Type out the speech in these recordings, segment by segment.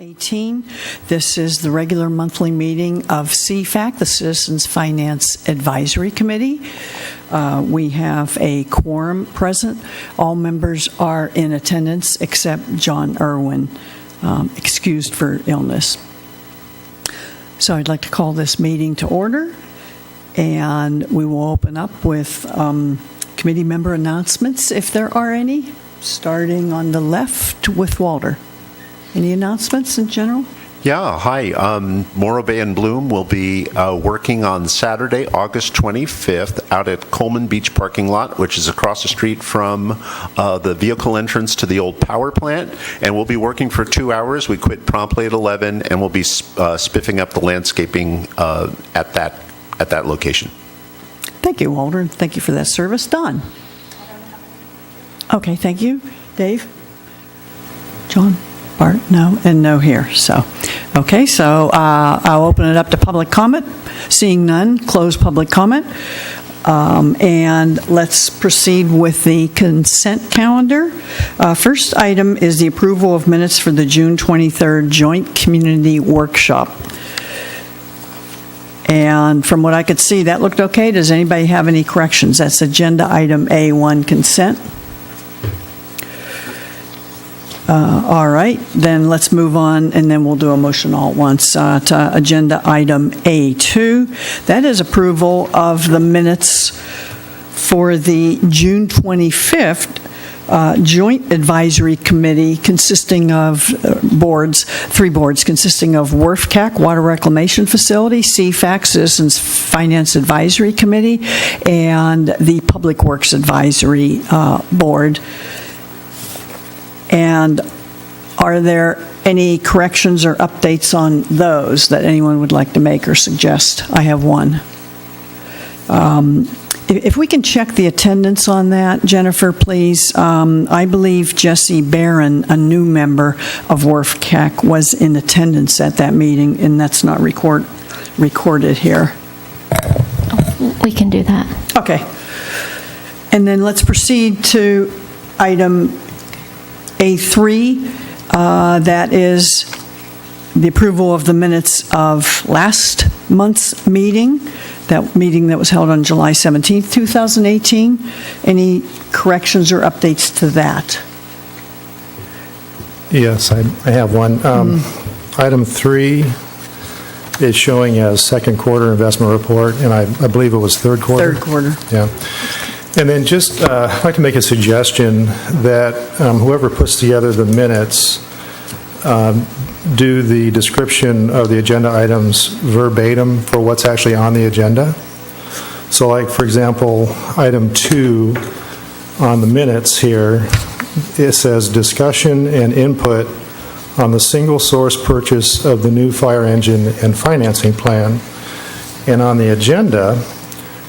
2018. This is the regular monthly meeting of CFAC, the Citizens Finance Advisory Committee. We have a quorum present. All members are in attendance except John Irwin, excused for illness. So I'd like to call this meeting to order, and we will open up with committee member announcements, if there are any, starting on the left with Walter. Any announcements in general? Yeah, hi. Morro Bay and Bloom will be working on Saturday, August 25th out at Coleman Beach parking lot, which is across the street from the vehicle entrance to the old power plant. And we'll be working for 2 hours. We quit promptly at 11, and we'll be spiffing up the landscaping at that location. Thank you, Walter. Thank you for that service. Don? Okay, thank you. Dave? John? Bart? No, and no here. So, okay, so I'll open it up to public comment. Seeing none, close public comment. And let's proceed with the consent calendar. First item is the approval of minutes for the June 23rd Joint Community Workshop. And from what I could see, that looked okay. Does anybody have any corrections? That's agenda item A1, consent. All right, then let's move on, and then we'll do a motion all at once to agenda item A2. That is approval of the minutes for the June 25th Joint Advisory Committee consisting of three boards consisting of WRFCAC, Water Reclamation Facility, CFAC, Citizens Finance Advisory Committee, and the Public Works Advisory Board. And are there any corrections or updates on those that anyone would like to make or suggest? I have one. If we can check the attendance on that, Jennifer, please. I believe Jesse Barron, a new member of WRFCAC, was in attendance at that meeting, and that's not recorded here. We can do that. Okay. And then let's proceed to item A3, that is the approval of the minutes of last month's meeting, that meeting that was held on July 17th, 2018. Any corrections or updates to that? Yes, I have one. Item 3 is showing as second quarter investment report, and I believe it was third quarter. Third quarter. Yeah. And then just, I'd like to make a suggestion that whoever puts together the minutes do the description of the agenda items verbatim for what's actually on the agenda. So like, for example, item 2 on the minutes here, it says discussion and input on the single source purchase of the new fire engine and financing plan. And on the agenda,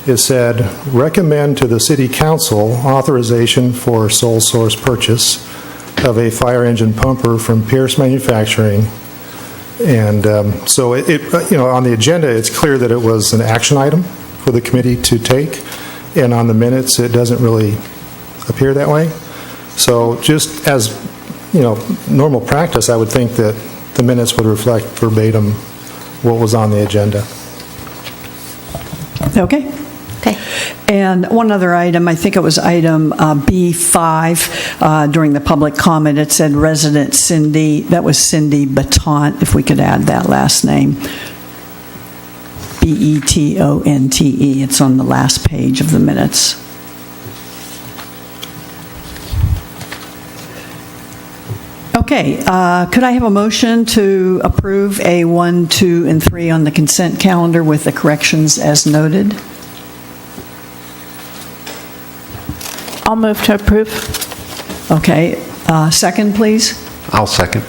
it said, recommend to the City Council authorization for sole source purchase of a fire engine pumper from Pierce Manufacturing. And so on the agenda, it's clear that it was an action item for the committee to take. And on the minutes, it doesn't really appear that way. So just as, normal practice, I would think that the minutes would reflect verbatim what was on the agenda. Okay. Okay. And one other item, I think it was item B5, during the public comment, it said resident Cindy, that was Cindy Batonte, if we could add that last name. Betonte, it's on the last page of the minutes. Okay, could I have a motion to approve A1, 2, and 3 on the consent calendar with the corrections as noted? I'll move to approve. Okay, second, please. I'll second.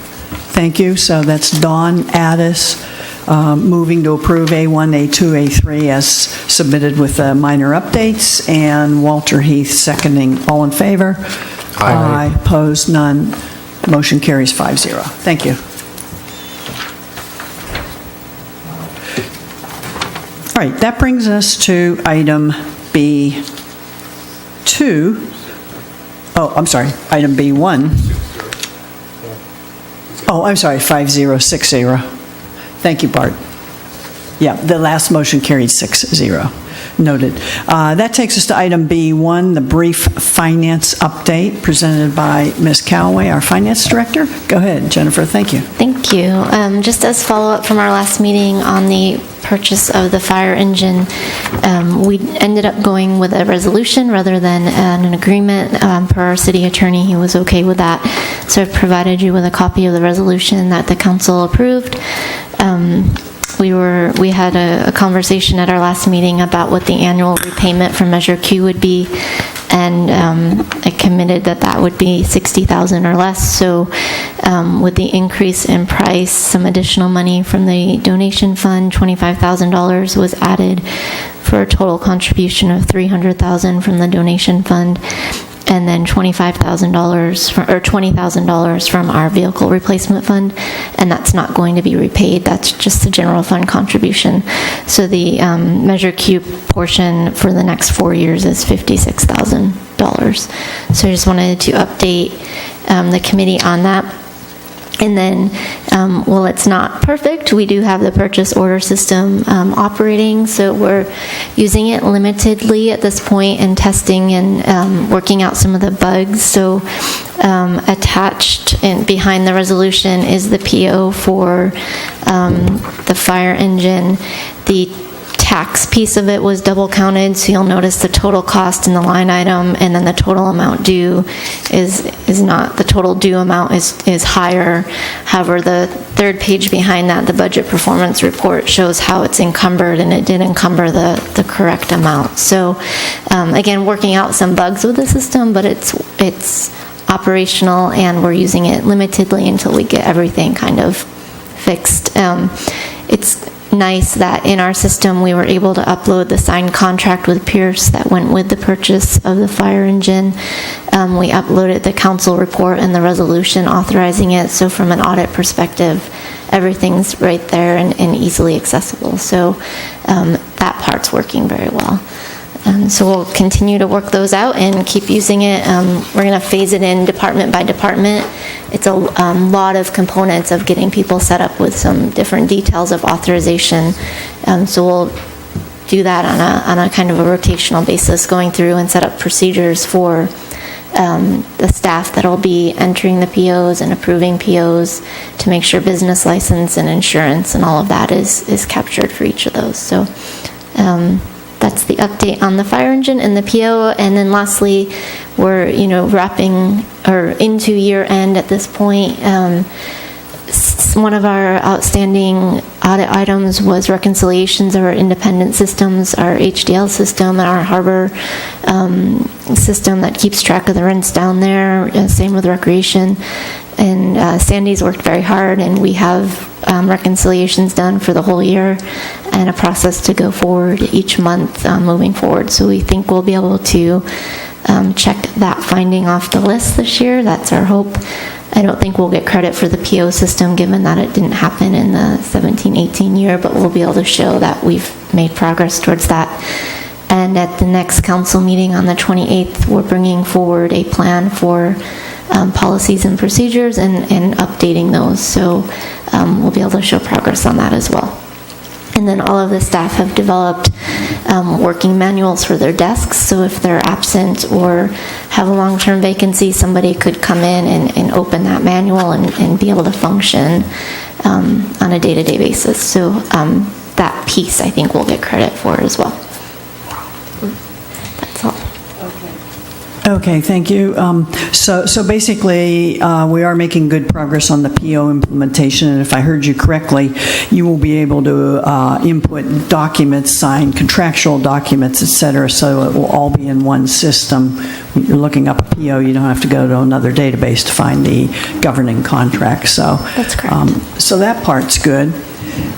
Thank you. So that's Dawn Addis moving to approve A1, A2, A3 as submitted with minor updates, and Walter Heath seconding. All in favor? Aye. Aye. Opposed? None. Motion carries 5-0. Thank you. All right, that brings us to item B2. Oh, I'm sorry, item B1. Oh, I'm sorry, 5060. Thank you, Bart. Yeah, the last motion carried 6-0. Noted. That takes us to item B1, the brief finance update presented by Ms. Callaway, our finance director. Go ahead, Jennifer. Thank you. Thank you. Just as follow-up from our last meeting on the purchase of the fire engine, we ended up going with a resolution rather than an agreement. Per our city attorney, he was okay with that. So I've provided you with a copy of the resolution that the council approved. We had a conversation at our last meeting about what the annual repayment from Measure Q would be, and I committed that would be $60,000 or less. So with the increase in price, some additional money from the donation fund, $25,000 was added for a total contribution of $300,000 from the donation fund, and then $25,000 or $20,000 from our vehicle replacement fund, and that's not going to be repaid. That's just the general fund contribution. So the Measure Q portion for the next 4 years is $56,000. So I just wanted to update the committee on that. And then, well, it's not perfect. We do have the purchase order system operating, so we're using it limitedly at this point and testing and working out some of the bugs. So attached and behind the resolution is the PO for the fire engine. The tax piece of it was double counted, so you'll notice the total cost in the line item, and then the total amount due is not, the total due amount is higher. However, the third page behind that, the budget performance report, shows how it's encumbered, and it did encumber the correct amount. So again, working out some bugs with the system, but it's operational, and we're using it limitedly until we get everything kind of fixed. It's nice that in our system we were able to upload the signed contract with Pierce that went with the purchase of the fire engine. We uploaded the council report and the resolution authorizing it, so from an audit perspective, everything's right there and easily accessible. So that part's working very well. So we'll continue to work those out and keep using it. We're going to phase it in department by department. It's a lot of components of getting people set up with some different details of authorization. So we'll do that on a kind of a rotational basis, going through and set up procedures for the staff that'll be entering the POs and approving POs to make sure business license and insurance and all of that is captured for each of those. So that's the update on the fire engine and the PO. And then lastly, we're wrapping or into year end at this point. One of our outstanding audit items was reconciliations of our independent systems, our HDL system and our harbor system that keeps track of the rents down there. Same with recreation. And Sandy's worked very hard, and we have reconciliations done for the whole year and a process to go forward each month moving forward. So we think we'll be able to check that finding off the list this year. That's our hope. I don't think we'll get credit for the PO system given that it didn't happen in the 17-18 year, but we'll be able to show that we've made progress towards that. And at the next council meeting on the 28th, we're bringing forward a plan for policies and procedures and updating those. So we'll be able to show progress on that as well. And then all of the staff have developed working manuals for their desks. So if they're absent or have a long-term vacancy, somebody could come in and open that manual and be able to function on a day-to-day basis. So that piece I think we'll get credit for as well. That's all. Okay, thank you. So basically, we are making good progress on the PO implementation, and if I heard you correctly, you will be able to input documents, sign contractual documents, et cetera, so it will all be in one system. When you're looking up a PO, you don't have to go to another database to find the governing contract. So that's correct. So that part's good.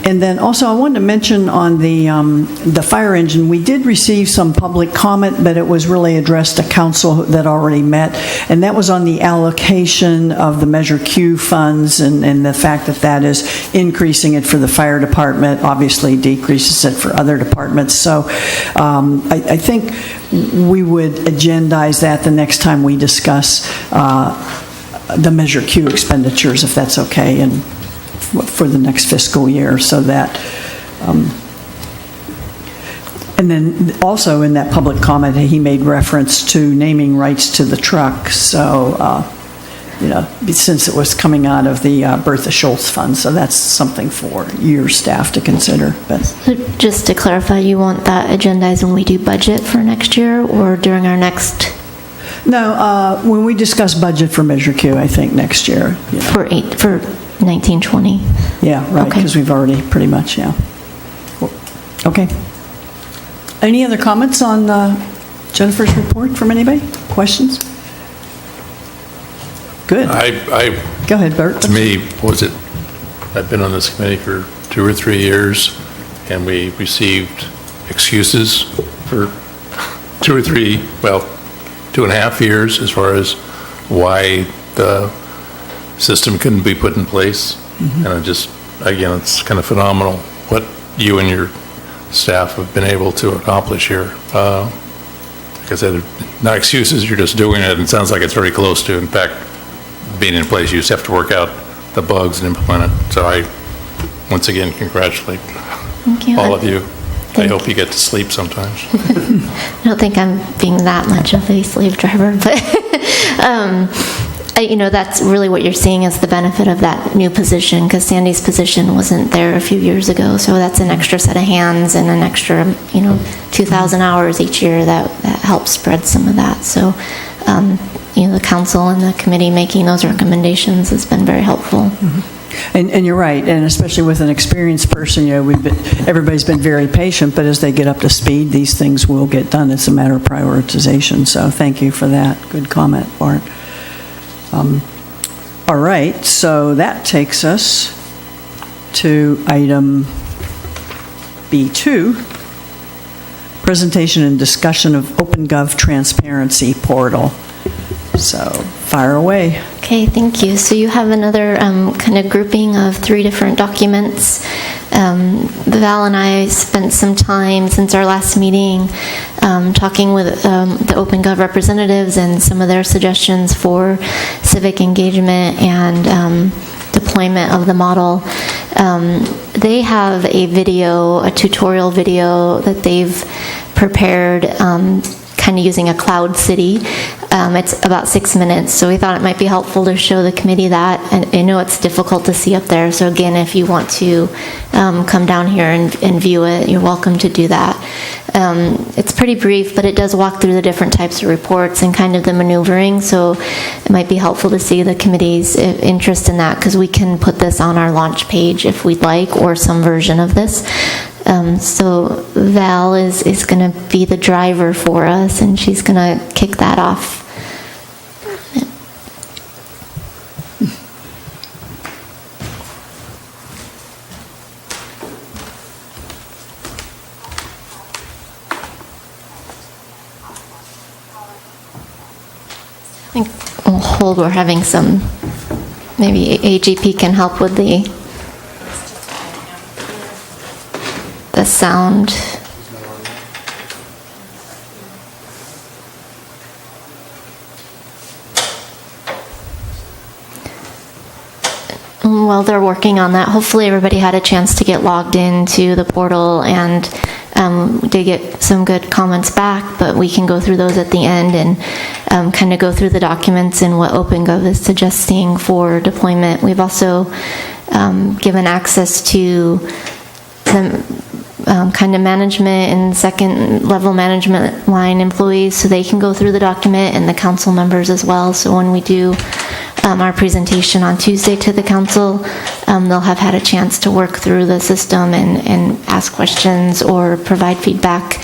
And then also I wanted to mention on the fire engine, we did receive some public comment, but it was really addressed to council that already met, and that was on the allocation of the Measure Q funds and the fact that that is increasing it for the fire department, obviously decreases it for other departments. So I think we would agendize that the next time we discuss the Measure Q expenditures, if that's okay, and for the next fiscal year, so that, and then also in that public comment, he made reference to naming rights to the truck, so, since it was coming out of the Bertha Schultz Fund, so that's something for your staff to consider. But So just to clarify, you want that agendized when we do budget for next year or during our next, no, when we discuss budget for Measure Q, I think next year. for 1920? Yeah, right, Okay. because we've already pretty much, yeah. Okay. Any other comments on Jennifer's report from anybody? Questions? Good. Go ahead, Bert. To me, I've been on this committee for 2 or 3 years, and we received excuses for 2.5 years as far as why the system couldn't be put in place. And again, it's kind of phenomenal what you and your staff have been able to accomplish here. Like I said, not excuses, you're just doing it, and it sounds like it's very close to, in fact, being in place. You just have to work out the bugs and implement it. So I, once again, congratulate Thank you. all of you. I hope you get to sleep sometimes. I don't think I'm being that much of a slave driver, but that's really what you're seeing is the benefit of that new position, because Sandy's position wasn't there a few years ago, so that's an extra set of hands and an extra, 2,000 hours each year that helps spread some of that. So, the council and the committee making those recommendations has been very helpful. And you're right, and especially with an experienced person, everybody's been very patient, but as they get up to speed, these things will get done. It's a matter of prioritization, so thank you for that. Good comment, Bart. All right, so that takes us to item B2, presentation and discussion of OPENGOV transparency portal. So, fire away. Okay, thank you. So you have another kind of grouping of 3 different documents. Val and I spent some time since our last meeting talking with the OPENGOV representatives and some of their suggestions for civic engagement and deployment of the model. They have a tutorial video that they've prepared kind of using a cloud city. It's about 6 minutes, so we thought it might be helpful to show the committee that. And I know it's difficult to see up there, so again, if you want to come down here and view it, you're welcome to do that. It's pretty brief, but it does walk through the different types of reports and kind of the maneuvering, so it might be helpful to see the committee's interest in that, because we can put this on our launch page if we'd like, or some version of this. So Val is going to be the driver for us, and she's going to kick that off. I think we'll hold, we're having some, maybe AGP can help with the sound. While they're working on that, hopefully everybody had a chance to get logged into the portal and did get some good comments back, but we can go through those at the end and kind of go through the documents and what OPENGOV is suggesting for deployment. We've also given access to the kind of management and second level management line employees, so they can go through the document, and the council members as well. So when we do our presentation on Tuesday to the council, they'll have had a chance to work through the system and ask questions or provide feedback.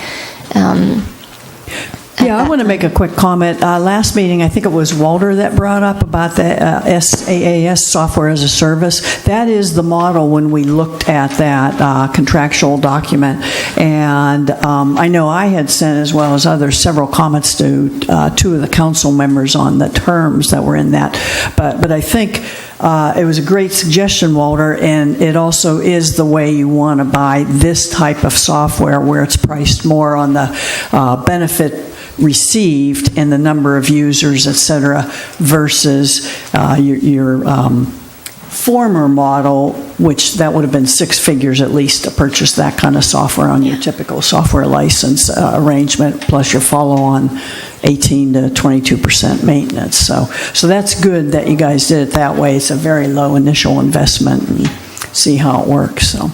Yeah, I want to make a quick comment. Last meeting, I think it was Walter that brought up about the SaaS, software as a service. That is the model when we looked at that contractual document. And I know I had sent, as well as others, several comments to 2 of the council members on the terms that were in that. But I think it was a great suggestion, Walter, and it also is the way you want to buy this type of software, where it's priced more on the benefit received and the number of users, et cetera, versus your former model, which that would have been six figures at least to purchase that kind of software on your typical software license arrangement, plus your follow-on 18 to 22% maintenance. So that's good that you guys did it that way. It's a very low initial investment, and see how it works. So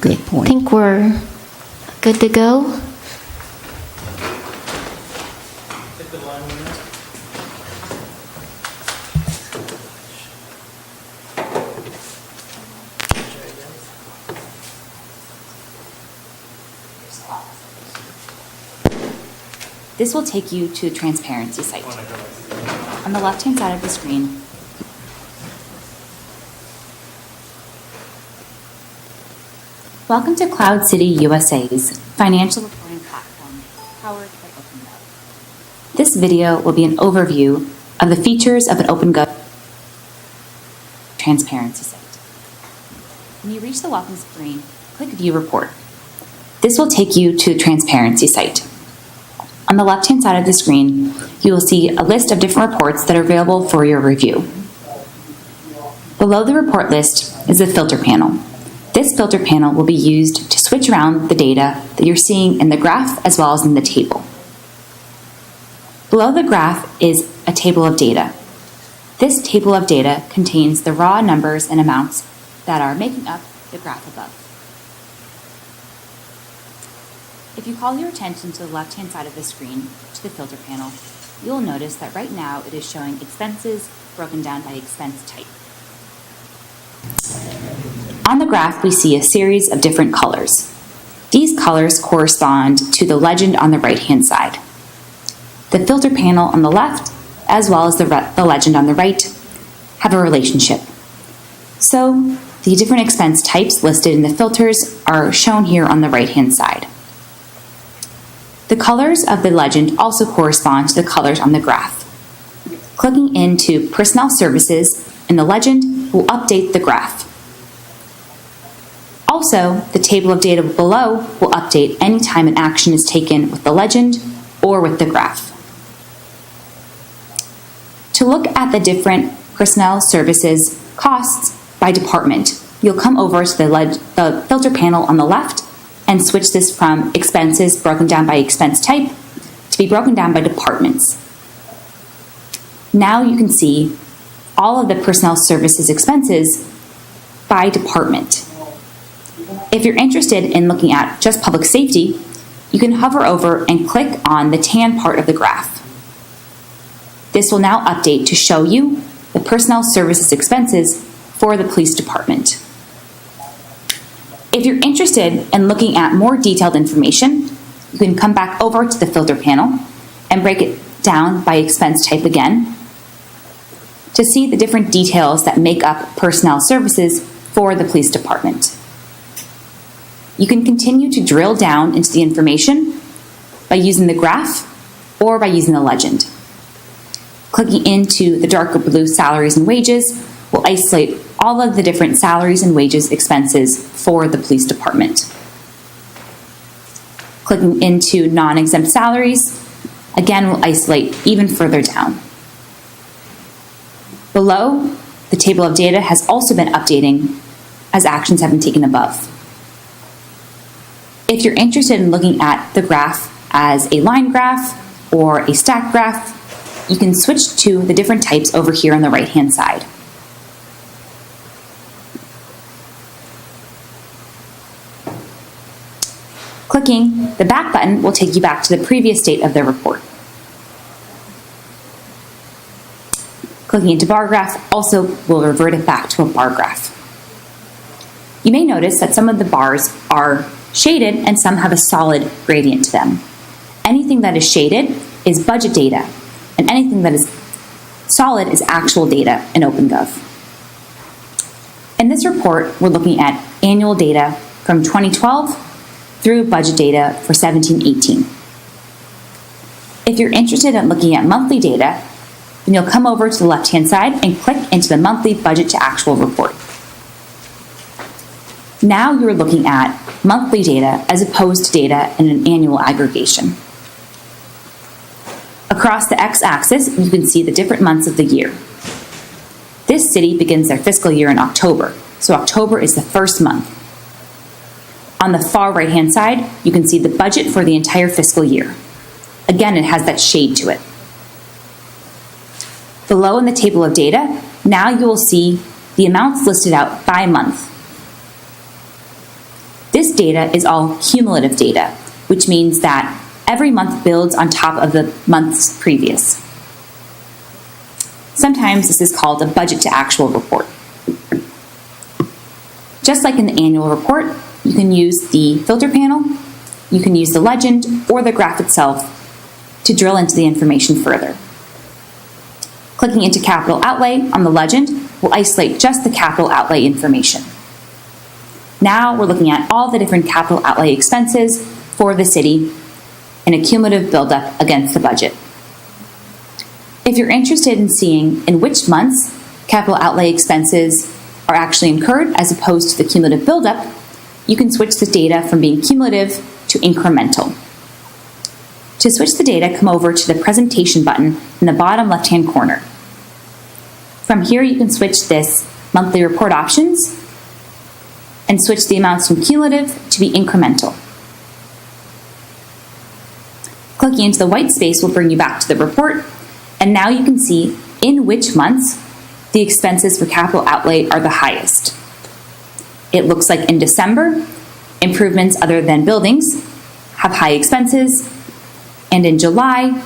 good point. I think we're good to go. This will take you to the transparency site. On the left-hand side of the screen, welcome to Cloud City USA's financial reporting platform powered by OPENGOV. This video will be an overview of the features of an OPENGOV transparency site. When you reach the welcome screen, click View Report. This will take you to the transparency site. On the left-hand side of the screen, you will see a list of different reports that are available for your review. Below the report list is the filter panel. This filter panel will be used to switch around the data that you're seeing in the graph as well as in the table. Below the graph is a table of data. This table of data contains the raw numbers and amounts that are making up the graph above. If you call your attention to the left-hand side of the screen, to the filter panel, you'll notice that right now it is showing expenses broken down by expense type. On the graph, we see a series of different colors. These colors correspond to the legend on the right-hand side. The filter panel on the left, as well as the legend on the right, have a relationship. So, the different expense types listed in the filters are shown here on the right-hand side. The colors of the legend also correspond to the colors on the graph. Clicking into Personnel Services in the legend will update the graph. Also, the table of data below will update any time an action is taken with the legend or with the graph. To look at the different Personnel Services costs by department, you'll come over to the filter panel on the left and switch this from expenses broken down by expense type to be broken down by departments. Now you can see all of the personnel services expenses by department. If you're interested in looking at just public safety, you can hover over and click on the tan part of the graph. This will now update to show you the personnel services expenses for the police department. If you're interested in looking at more detailed information, you can come back over to the filter panel and break it down by expense type again to see the different details that make up personnel services for the police department. You can continue to drill down into the information by using the graph or by using the legend. Clicking into the darker blue salaries and wages will isolate all of the different salaries and wages expenses for the police department. Clicking into non-exempt salaries, again, will isolate even further down. Below, the table of data has also been updating as actions have been taken above. If you're interested in looking at the graph as a line graph or a stack graph, you can switch to the different types over here on the right-hand side. Clicking the back button will take you back to the previous state of the report. Clicking into bar graph also will revert it back to a bar graph. You may notice that some of the bars are shaded and some have a solid gradient to them. Anything that is shaded is budget data, and anything that is solid is actual data in OPENGOV. In this report, we're looking at annual data from 2012 through budget data for 17-18. If you're interested in looking at monthly data, then you'll come over to the left-hand side and click into the monthly budget to actual report. Now you're looking at monthly data as opposed to data in an annual aggregation. Across the x-axis, you can see the different months of the year. This city begins their fiscal year in October, so October is the first month. On the far right-hand side, you can see the budget for the entire fiscal year. Again, it has that shade to it. Below in the table of data, now you will see the amounts listed out by month. This data is all cumulative data, which means that every month builds on top of the month's previous. Sometimes this is called a budget to actual report. Just like in the annual report, you can use the filter panel, you can use the legend or the graph itself to drill into the information further. Clicking into capital outlay on the legend will isolate just the capital outlay information. Now we're looking at all the different capital outlay expenses for the city in a cumulative buildup against the budget. If you're interested in seeing in which months capital outlay expenses are actually incurred as opposed to the cumulative buildup, you can switch the data from being cumulative to incremental. To switch the data, come over to the presentation button in the bottom left-hand corner. From here, you can switch this monthly report options and switch the amounts from cumulative to be incremental. Clicking into the white space will bring you back to the report, and now you can see in which months the expenses for capital outlay are the highest. It looks like in December, improvements other than buildings have high expenses, and in July,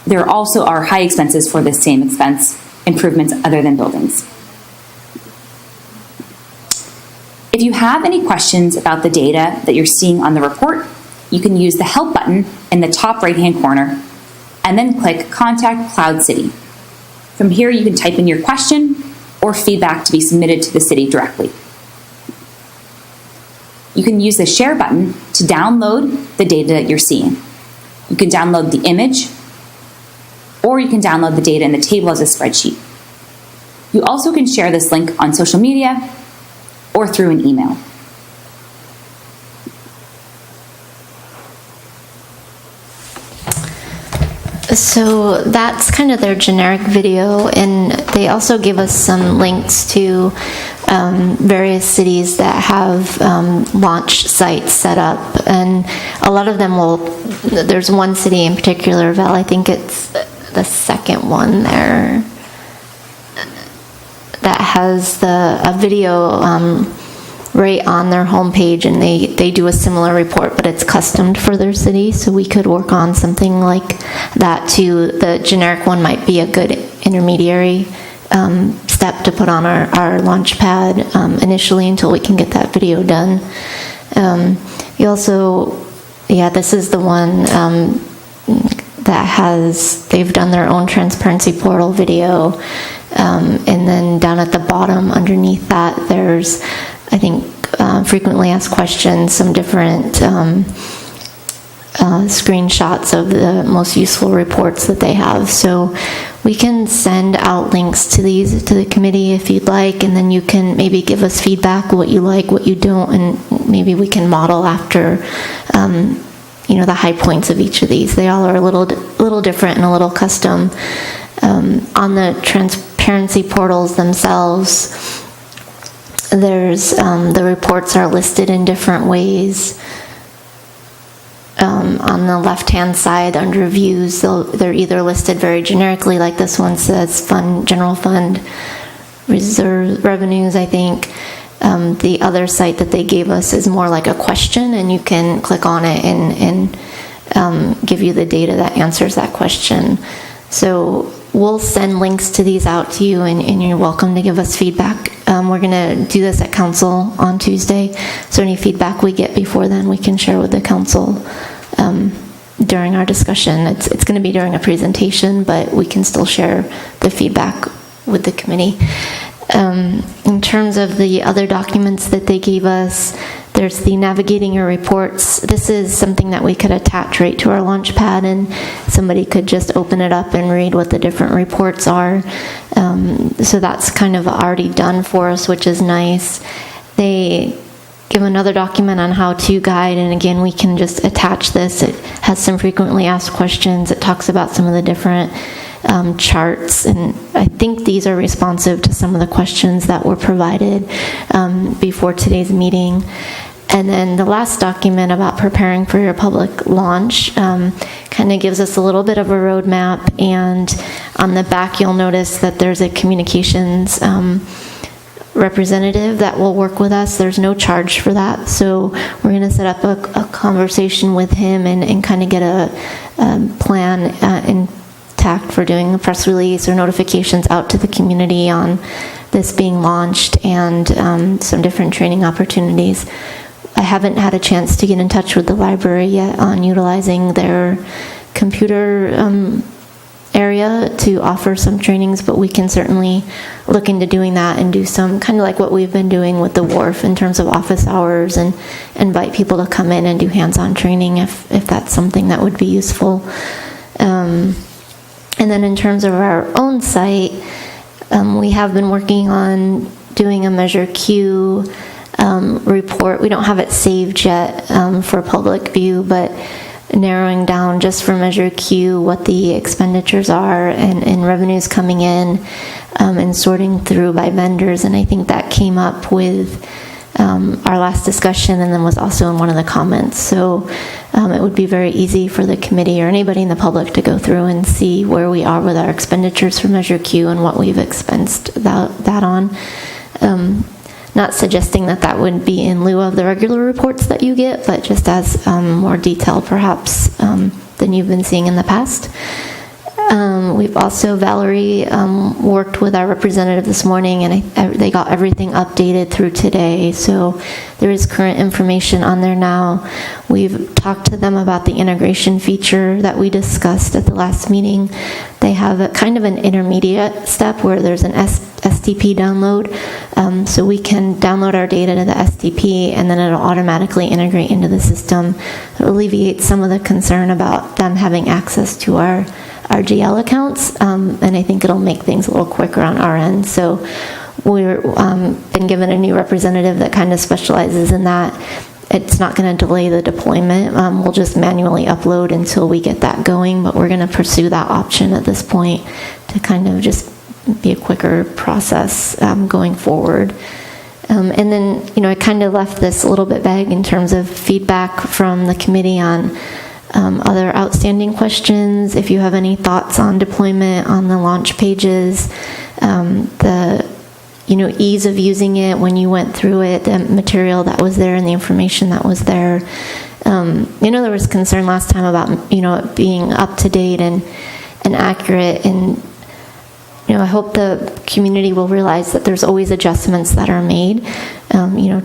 there also are high expenses for the same expense, improvements other than buildings. If you have any questions about the data that you're seeing on the report, you can use the Help button in the top right-hand corner and then click Contact Cloud City. From here, you can type in your question or feedback to be submitted to the city directly. You can use the Share button to download the data that you're seeing. You can download the image, or you can download the data in the table as a spreadsheet. You also can share this link on social media or through an email. So that's kind of their generic video, and they also give us some links to various cities that have launch sites set up, and a lot of them will, there's one city in particular, Val, I think it's the second one there, that has a video right on their homepage, and they do a similar report, but it's custom for their city, so we could work on something like that too. The generic one might be a good intermediary step to put on our launch pad initially until we can get that video done. You also, this is the one that has, they've done their own transparency portal video, and then down at the bottom underneath that there's, I think, frequently asked questions, some different screenshots of the most useful reports that they have. So we can send out links to these to the committee if you'd like, and then you can maybe give us feedback, what you like, what you don't, and maybe we can model after the high points of each of these. They all are a little different and a little custom. On the transparency portals themselves, there's the reports are listed in different ways. On the left-hand side under views, they're either listed very generically, like this one says general fund reserve revenues, I think. The other site that they gave us is more like a question, and you can click on it and give you the data that answers that question. So we'll send links to these out to you, and you're welcome to give us feedback. We're going to do this at council on Tuesday, so any feedback we get before then we can share with the council during our discussion. It's going to be during a presentation, but we can still share the feedback with the committee. In terms of the other documents that they gave us, there's the navigating your reports. This is something that we could attach right to our Launchpad, and somebody could just open it up and read what the different reports are. So that's kind of already done for us, which is nice. They give another document on how-to guide, and again, we can just attach this. It has some frequently asked questions. It talks about some of the different charts, and I think these are responsive to some of the questions that were provided before today's meeting. And then the last document about preparing for your public launch kind of gives us a little bit of a roadmap, and on the back you'll notice that there's a communications representative that will work with us. There's no charge for that, so we're going to set up a conversation with him and kind of get a plan intact for doing a press release or notifications out to the community on this being launched, and some different training opportunities. I haven't had a chance to get in touch with the library yet on utilizing their computer area to offer some trainings, but we can certainly look into doing that and do some kind of like what we've been doing with the wharf in terms of office hours, and invite people to come in and do hands-on training if that's something that would be useful. And then in terms of our own site, we have been working on doing a Measure Q report. We don't have it saved yet for public view, but narrowing down just for Measure Q what the expenditures are and revenues coming in, and sorting through by vendors. And I think that came up with our last discussion, and then was also in one of the comments. So it would be very easy for the committee or anybody in the public to go through and see where we are with our expenditures for Measure Q and what we've expensed that on. Not suggesting that would be in lieu of the regular reports that you get, but just as more detail perhaps than you've been seeing in the past. We've also, Valerie worked with our representative this morning, and they got everything updated through today, so there is current information on there now. We've talked to them about the integration feature that we discussed at the last meeting. They have a kind of an intermediate step where there's an STP download, so we can download our data to the STP, and then it'll automatically integrate into the system. It alleviates some of the concern about them having access to our GL accounts, and I think it'll make things a little quicker on our end. So we're been given a new representative that kind of specializes in that. It's not going to delay the deployment. We'll just manually upload until we get that going, but we're going to pursue that option at this point to kind of just be a quicker process going forward. And then, I kind of left this a little bit vague in terms of feedback from the committee on other outstanding questions. If you have any thoughts on deployment on the launch pages, the ease of using it when you went through it, the material that was there and the information that was there. There was concern last time about it being up to date and accurate, and I hope the community will realize that there's always adjustments that are made.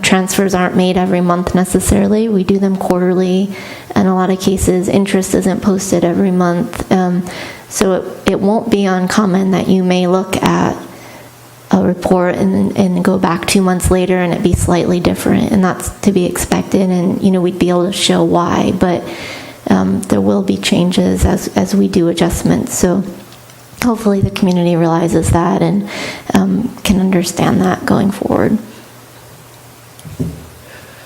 Transfers aren't made every month necessarily. We do them quarterly. In a lot of cases, interest isn't posted every month. So it won't be uncommon that you may look at a report and go back 2 months later and it be slightly different, and that's to be expected, and we'd be able to show why, but there will be changes as we do adjustments. So hopefully the community realizes that and can understand that going forward.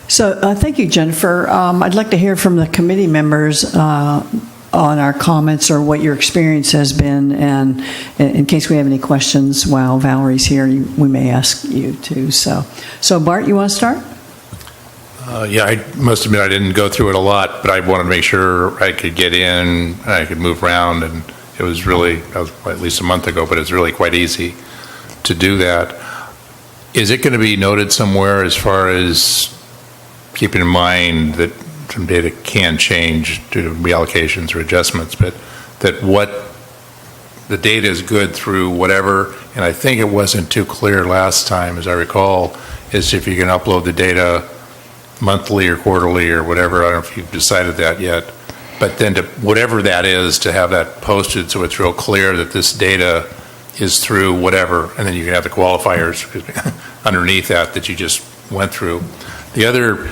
So thank you, Jennifer. I'd like to hear from the committee members on our comments or what your experience has been, and in case we have any questions while Valerie's here, we may ask you too. So Bart, you want to start? Yeah, I must admit I didn't go through it a lot, but I wanted to make sure I could get in, I could move around, and it was really, that was at least a month ago, but it's really quite easy to do that. Is it going to be noted somewhere as far as keeping in mind that some data can change due to reallocations or adjustments, but that what the data is good through whatever, and I think it wasn't too clear last time, as I recall, is if you can upload the data monthly or quarterly or whatever. I don't know if you've decided that yet, but then to whatever that is, to have that posted so it's real clear that this data is through whatever, and then you can have the qualifiers underneath that you just went through. The other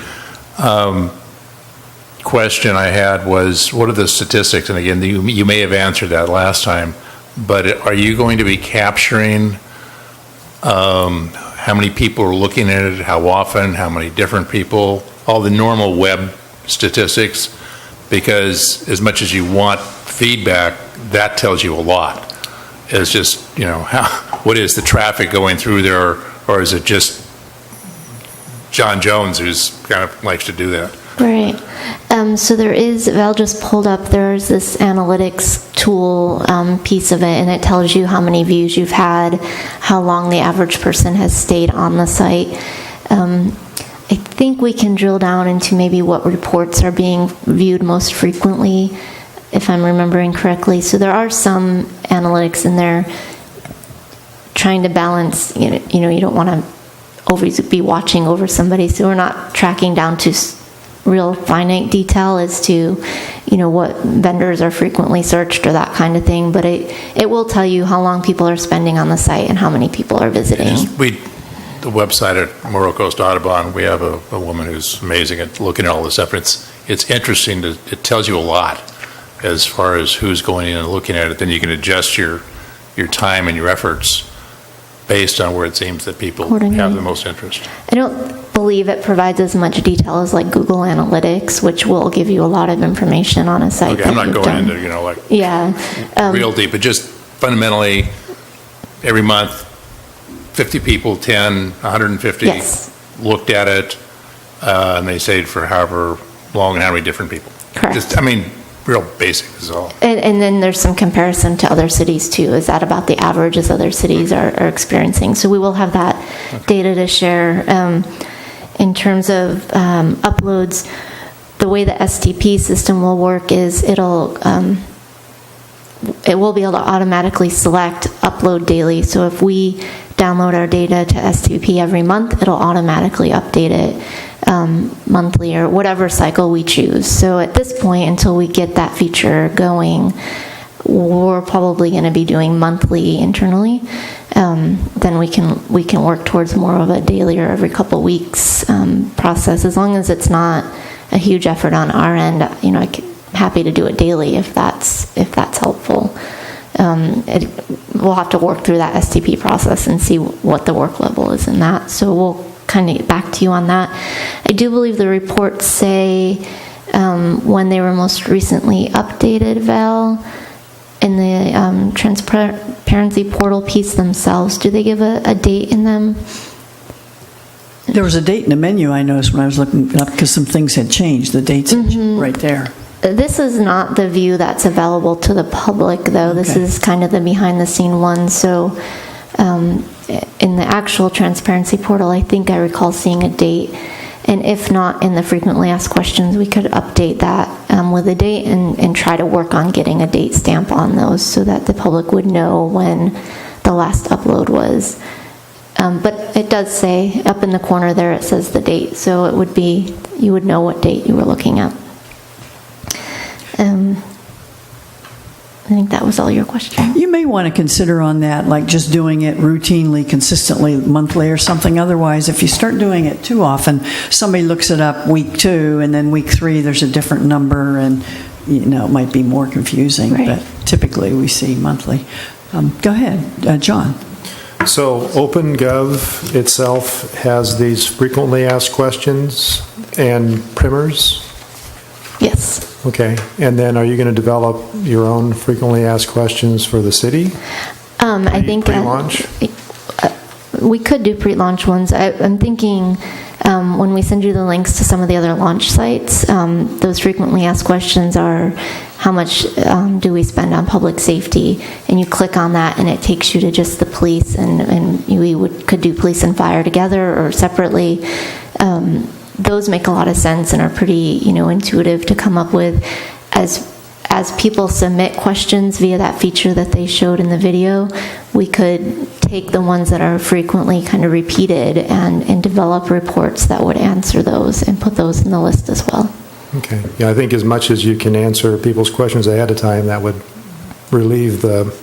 question I had was, what are the statistics? And again, you may have answered that last time, but are you going to be capturing how many people are looking at it, how often, how many different people, all the normal web statistics, because as much as you want feedback, that tells you a lot. It's just, what is the traffic going through there, or is it just John Jones who's kind of likes to do that? Right. So Val just pulled up, there's this analytics tool piece of it, and it tells you how many views you've had, how long the average person has stayed on the site. I think we can drill down into maybe what reports are being viewed most frequently, if I'm remembering correctly. So there are some analytics in there trying to balance, you don't want to always be watching over somebody, so we're not tracking down to real finite detail as to, what vendors are frequently searched or that kind of thing, but it will tell you how long people are spending on the site and how many people are visiting. The website at Morro Coast Audubon, we have a woman who's amazing at looking at all this stuff. It's interesting, it tells you a lot as far as who's going in and looking at it. Then you can adjust your time and your efforts based on where it seems that people have the most interest. I don't believe it provides as much detail as like Google Analytics, which will give you a lot of information on a site. Okay, I'm not going into, real deep, but just fundamentally, every month, 50 people, 10, 150 looked at it, and they stayed for however long and how many different people. Correct. Real basic is all. And then there's some comparison to other cities too. Is that about the average as other cities are experiencing? So we will have that data to share. In terms of uploads, the way the STP system will work is it will be able to automatically select upload daily. So if we download our data to STP every month, it'll automatically update it monthly or whatever cycle we choose. So at this point, until we get that feature going, we're probably going to be doing monthly internally. Then we can work towards more of a daily or every couple weeks process, as long as it's not a huge effort on our end. I'm happy to do it daily if that's helpful. We'll have to work through that STP process and see what the work level is in that. So we'll kind of get back to you on that. I do believe the reports say when they were most recently updated, Val, in the transparency portal piece themselves. Do they give a date in them? There was a date in the menu I noticed when I was looking up because some things had changed. The dates right there. This is not the view that's available to the public, though. This is kind of the behind-the-scene one. So in the actual transparency portal, I think I recall seeing a date. And if not in the frequently asked questions, we could update that with a date and try to work on getting a date stamp on those so that the public would know when the last upload was. But it does say up in the corner there, it says the date. So it would be, you would know what date you were looking at. I think that was all your question. You may want to consider on that, like just doing it routinely, consistently, monthly or something. Otherwise, if you start doing it too often, somebody looks it up week 2, and then week 3 there's a different number, and it might be more confusing. Right. But typically we see monthly. Go ahead, John. So OpenGov itself has these frequently asked questions and primers? Yes. Okay, and then are you going to develop your own frequently asked questions for the city? I think pre-launch? We could do pre-launch ones. I'm thinking when we send you the links to some of the other launch sites, those frequently asked questions are how much do we spend on public safety? And you click on that and it takes you to just the police, and we could do police and fire together or separately. Those make a lot of sense and are pretty, intuitive to come up with. As people submit questions via that feature that they showed in the video, we could take the ones that are frequently kind of repeated and develop reports that would answer those and put those in the list as well. Okay. Yeah, I think as much as you can answer people's questions ahead of time, that would relieve the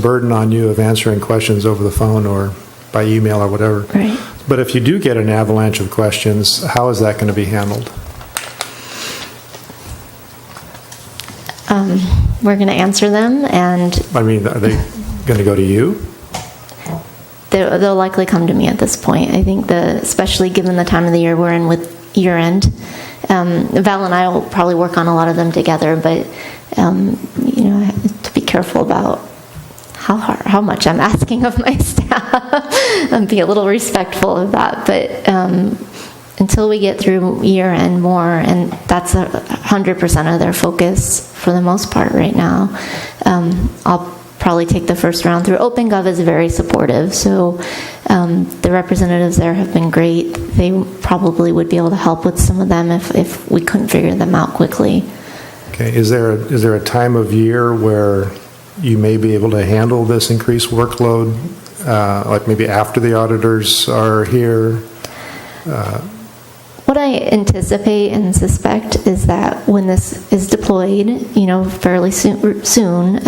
burden on you of answering questions over the phone or by email or whatever. Right. But if you do get an avalanche of questions, how is that going to be handled? We're going to answer them, and I mean, are they going to go to you? they'll likely come to me at this point. I think especially given the time of the year we're in with year end. Val and I will probably work on a lot of them together, but I have to be careful about how much I'm asking of my staff and be a little respectful of that. But until we get through year end more, and that's 100% of their focus for the most part right now, I'll probably take the first round through. OpenGov is very supportive, so the representatives there have been great. They probably would be able to help with some of them if we couldn't figure them out quickly. Okay, is there a time of year where you may be able to handle this increased workload, like maybe after the auditors are here? What I anticipate and suspect is that when this is deployed, fairly soon,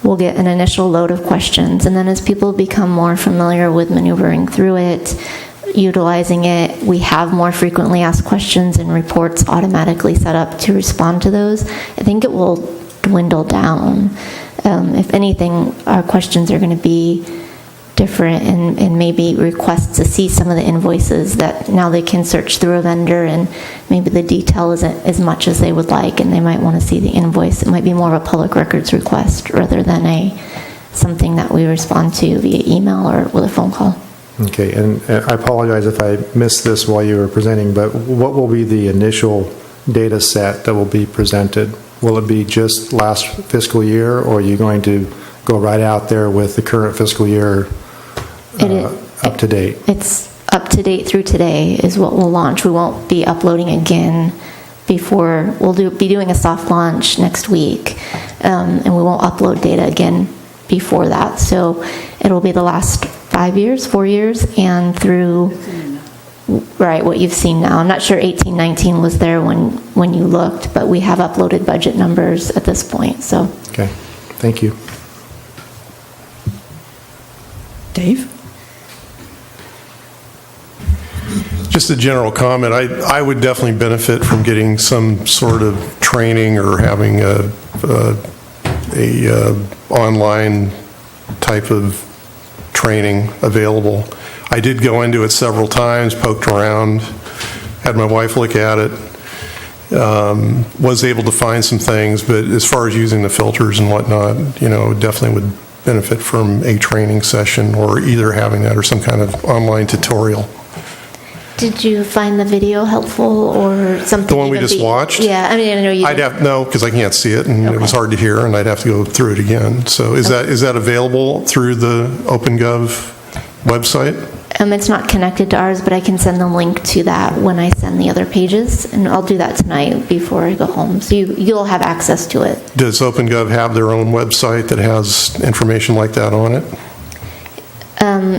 we'll get an initial load of questions, and then as people become more familiar with maneuvering through it, utilizing it, we have more frequently asked questions and reports automatically set up to respond to those. I think it will dwindle down. If anything, our questions are going to be different and maybe requests to see some of the invoices that now they can search through a vendor and maybe the detail isn't as much as they would like and they might want to see the invoice. It might be more of a public records request rather than something that we respond to via email or with a phone call. Okay, and I apologize if I missed this while you were presenting, but what will be the initial data set that will be presented? Will it be just last fiscal year, or are you going to go right out there with the current fiscal year up to date? It's up to date through today is what we'll launch. We won't be uploading again before. We'll be doing a soft launch next week, and we won't upload data again before that. So it'll be the last 4 years, and through right what you've seen now. I'm not sure 18-19 was there when you looked, but we have uploaded budget numbers at this point. So okay, thank you. Dave? Just a general comment. I would definitely benefit from getting some sort of training or having a online type of training available. I did go into it several times, poked around, had my wife look at it, was able to find some things, but as far as using the filters and whatnot, definitely would benefit from a training session or either having that or some kind of online tutorial. did you find the video helpful or something? The one we just watched? Yeah, I mean, I know you. No, because I can't see it, and it was hard to hear, and I'd have to go through it again. So is that available through the OpenGov website? It's not connected to ours, but I can send the link to that when I send the other pages, and I'll do that tonight before I go home. So you'll have access to it. Does OpenGov have their own website that has information like that on it?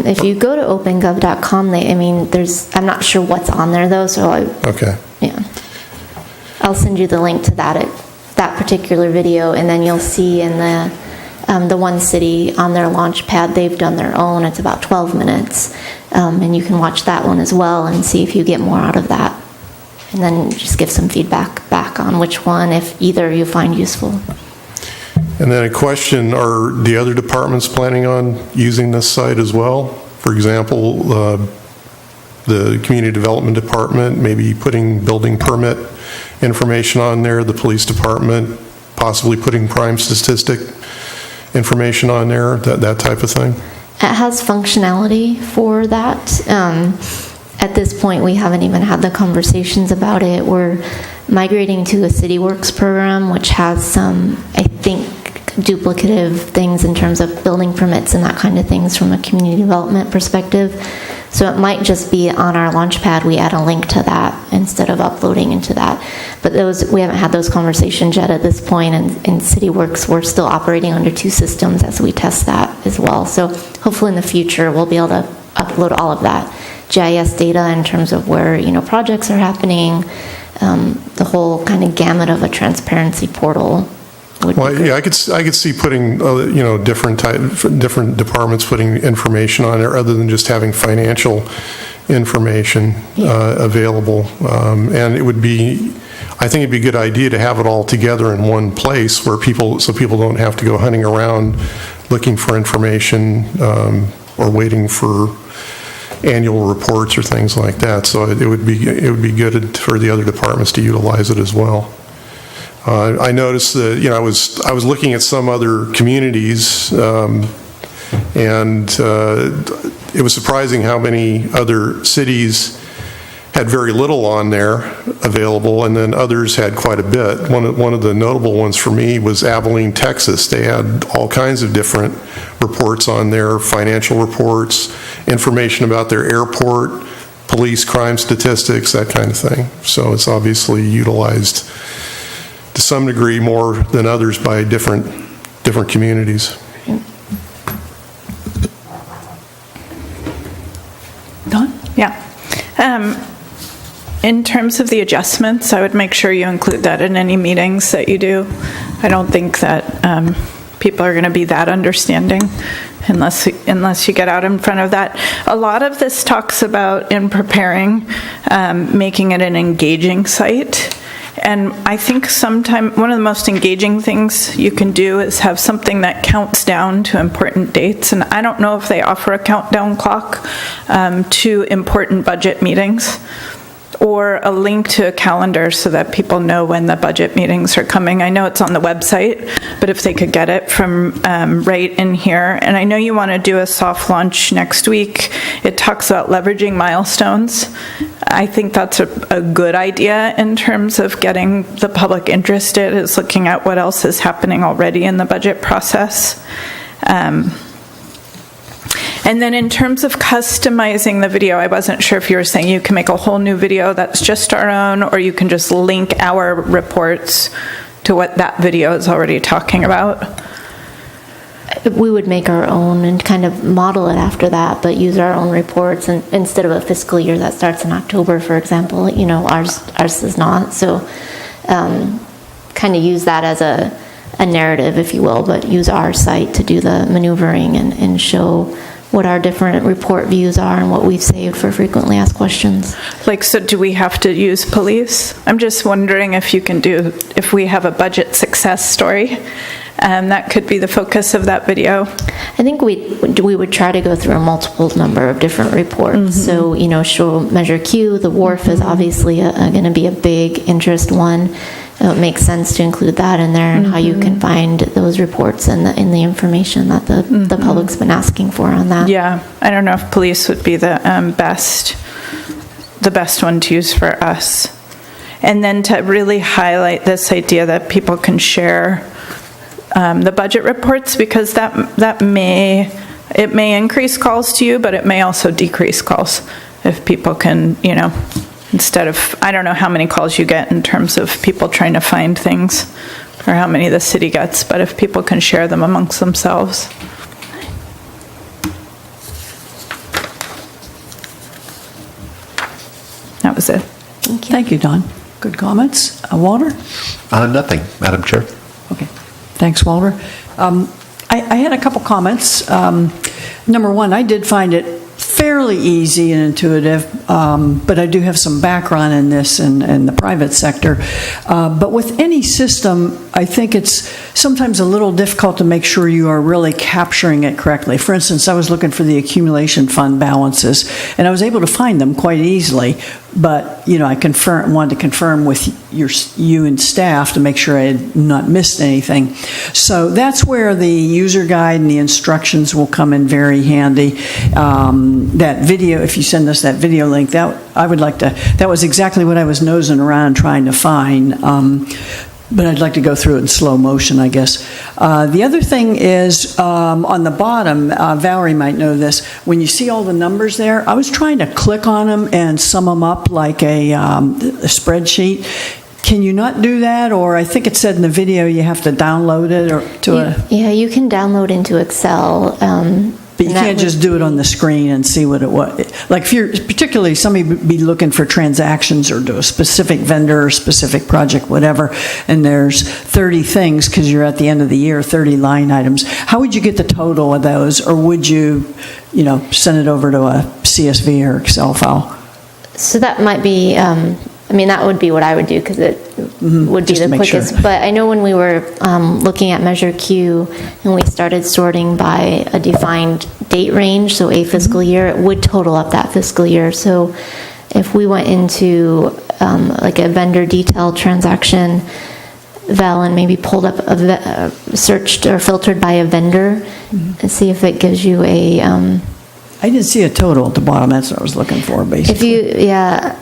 If you go to opengov.com, I'm not sure what's on there though, so Okay. yeah. I'll send you the link to that particular video, and then you'll see in the One City on their launch pad, they've done their own. It's about 12 minutes, and you can watch that one as well and see if you get more out of that, and then just give some feedback back on which one, if either you find useful. And then a question, are the other departments planning on using this site as well? For example, the Community Development Department, maybe putting building permit information on there, the Police Department, possibly putting crime statistic information on there, that type of thing? It has functionality for that. At this point, we haven't even had the conversations about it. We're migrating to a CityWorks program, which has some, I think, duplicative things in terms of building permits and that kind of things from a community development perspective. So it might just be on our launchpad, we add a link to that instead of uploading into that. But we haven't had those conversations yet at this point, and in CityWorks, we're still operating under two systems as we test that as well. So hopefully in the future, we'll be able to upload all of that GIS data in terms of where, projects are happening, the whole kind of gamut of a transparency portal. Well, yeah, I could see putting, different departments putting information on there other than just having financial information available. And it would be, I think it'd be a good idea to have it all together in one place so people don't have to go hunting around looking for information or waiting for annual reports or things like that. So it would be good for the other departments to utilize it as well. I noticed that, you know, I was looking at some other communities, and it was surprising how many other cities had very little on there available, and then others had quite a bit. One of the notable ones for me was Abilene, Texas. They had all kinds of different reports on there, financial reports, information about their airport, police crime statistics, that kind of thing. So it's obviously utilized to some degree more than others by different communities. Don? Yeah. In terms of the adjustments, I would make sure you include that in any meetings that you do. I don't think that people are going to be that understanding unless you get out in front of that. A lot of this talks about, in preparing, making it an engaging site. And I think one of the most engaging things you can do is have something that counts down to important dates. And I don't know if they offer a countdown clock to important budget meetings, or a link to a calendar so that people know when the budget meetings are coming. I know it's on the website, but if they could get it from right in here. And I know you want to do a soft launch next week. It talks about leveraging milestones. I think that's a good idea in terms of getting the public interested, is looking at what else is happening already in the budget process. And then in terms of customizing the video, I wasn't sure if you were saying you can make a whole new video that's just our own, or you can just link our reports to what that video is already talking about. We would make our own and kind of model it after that, but use our own reports, and instead of a fiscal year that starts in October, for example, you know, ours is not. So kind of use that as a narrative, if you will, but use our site to do the maneuvering and show what our different report views are and what we've saved for frequently asked questions. Like, so do we have to use police? I'm just wondering if if we have a budget success story, that could be the focus of that video. I think we would try to go through a multiple number of different reports. Mm-hmm. So, you know, show Measure Q, the wharf is obviously going to be a big interest one. It makes sense to include that in there, and how you can find those reports and the information that the public's been asking for on that. Yeah, I don't know if police would be the best one to use for us. And then to really highlight this idea that people can share the budget reports, because that may increase calls to you, but it may also decrease calls if people can, you know, instead of, I don't know how many calls you get in terms of people trying to find things, or how many the city gets, but if people can share them amongst themselves. That was it. Thank you, Don. Good comments. Walter? Nothing, Madam Chair. Okay. Thanks, Walter. I had a couple comments. Number one, I did find it fairly easy and intuitive, but I do have some background in this in the private sector. But with any system, I think it's sometimes a little difficult to make sure you are really capturing it correctly. For instance, I was looking for the accumulation fund balances, and I was able to find them quite easily. But, you know, I wanted to confirm with you and staff to make sure I had not missed anything. So that's where the user guide and the instructions will come in very handy. That video, if you send us that video link, that was exactly what I was nosing around trying to find. But I'd like to go through it in slow motion, I guess. The other thing is, on the bottom, Valerie might know this, when you see all the numbers there, I was trying to click on them and sum them up like a spreadsheet. Can you not do that? Or I think it said in the video you have to download it Yeah, you can download into Excel. But you can't just do it on the screen and see what it was. Like if you're, particularly somebody be looking for transactions or do a specific vendor or specific project, whatever, and there's 30 things because you're at the end of the year, 30 line items. How would you get the total of those? Or would you, you know, send it over to a CSV or Excel file? So that might be I mean, that would be what I would do, because it would be just to the make sure. quickest. But I know when we were looking at Measure Q, and we started sorting by a defined date range, so a fiscal year, it would total up that fiscal year. So if we went into like a vendor detail transaction, Val, and maybe pulled up, searched or filtered by a vendor, and see if it gives you a... I didn't see a total at the bottom, that's what I was looking for, basically. If you, yeah.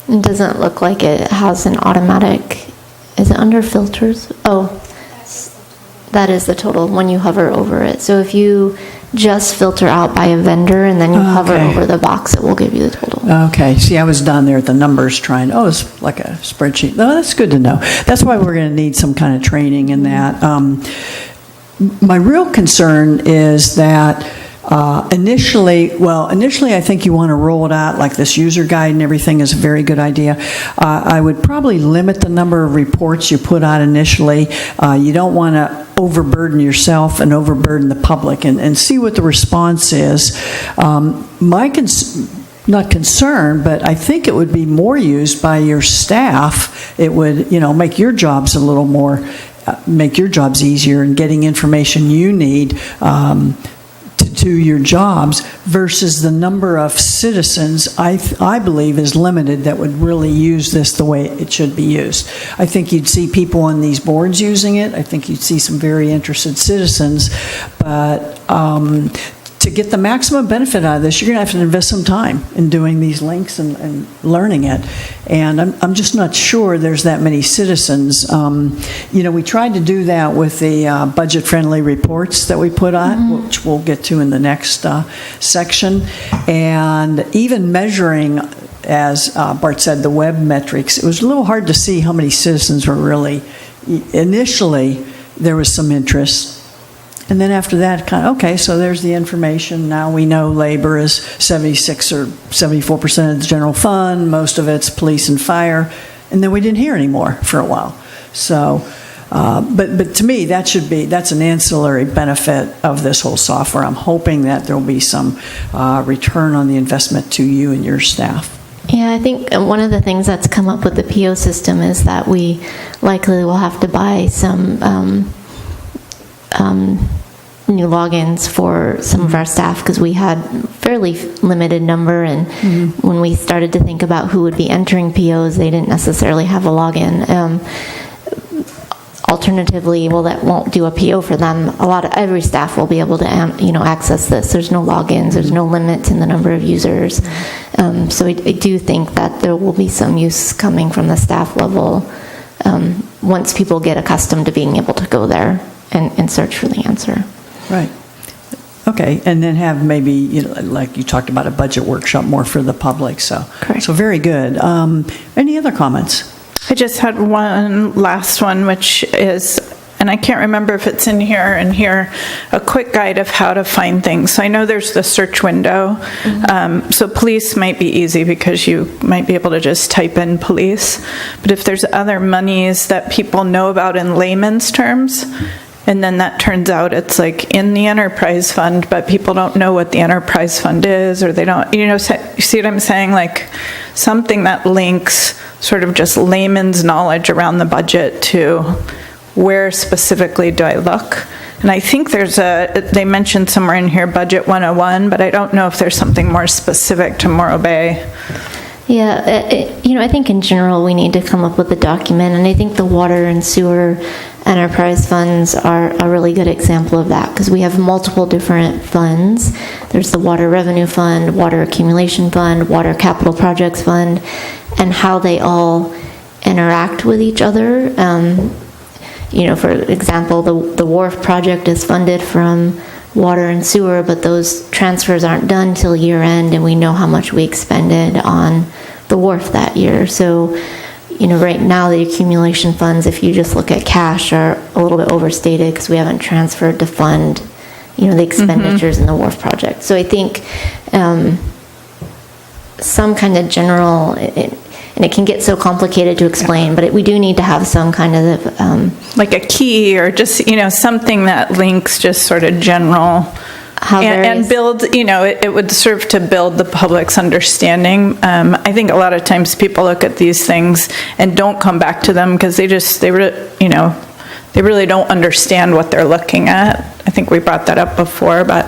It doesn't look like it has an automatic, is it under filters? Oh, that is the total when you hover over it. So if you just filter out by a vendor and then you hover Okay. over the box, it will give you the total. Okay, see, I was down there at the numbers trying, it's like a spreadsheet. No, that's good to know. That's why we're going to need some kind of training in that. My real concern is that initially, I think you want to roll it out, like this user guide and everything is a very good idea. I would probably limit the number of reports you put out initially. You don't want to overburden yourself and overburden the public, and see what the response is. Not concern, but I think it would be more used by your staff. It would, make your jobs a little more, make your jobs easier in getting information you need to your jobs, versus the number of citizens I believe is limited that would really use this the way it should be used. I think you'd see people on these boards using it. I think you'd see some very interested citizens, but to get the maximum benefit out of this, you're going to have to invest some time in doing these links and learning it. And I'm just not sure there's that many citizens. We tried to do that with the budget-friendly reports that we put on, which we'll get to in the next section. And even measuring, as Bart said, the web metrics, it was a little hard to see how many citizens were really, initially, there was some interest. And then after that, okay, so there's the information. Now we know labor is 76 or 74% of the general fund. Most of it's police and fire. And then we didn't hear anymore for a while. So, but to me, that's an ancillary benefit of this whole software. I'm hoping that there'll be some return on the investment to you and your staff. Yeah, I think one of the things that's come up with the PO system is that we likely will have to buy some new logins for some of our staff, because we had fairly limited number, and when we started to think about who would be entering POs, they didn't necessarily have a login. Alternatively, that won't do a PO for them. Every staff will be able to access this. There's no logins, there's no limit in the number of users. So I do think that there will be some use coming from the staff level once people get accustomed to being able to go there and search for the answer. Right. Okay, and then have maybe, like you talked about, a budget workshop more for the public. So, Correct. So very good. Any other comments? I just had one last one, which is, and I can't remember if it's in here, a quick guide of how to find things. So I know there's the search window. So police might be easy because you might be able to just type in police. But if there's other monies that people know about in layman's terms, and then that turns out it's like in the enterprise fund, but people don't know what the enterprise fund is, or they don't, you see what I'm saying? Like something that links sort of just layman's knowledge around the budget to where specifically do I look? And I think they mentioned somewhere in here Budget 101, but I don't know if there's something more specific to Morro Bay. Yeah, I think in general we need to come up with a document, and I think the water and sewer enterprise funds are a really good example of that, because we have multiple different funds. There's the water revenue fund, water accumulation fund, water capital projects fund, and how they all interact with each other. For example, the wharf project is funded from water and sewer, but those transfers aren't done till year end, and we know how much we expended on the wharf that year. So, right now the accumulation funds, if you just look at cash, are a little bit overstated because we haven't transferred to fund, the expenditures in the wharf project. So I think some kind of general, and it can get so complicated to explain, but we do need to have some kind of like a key or just, something that links just sort of general. And build, it would serve to build the public's understanding. I think a lot of times people look at these things and don't come back to them because they really don't understand what they're looking at. I think we brought that up before, but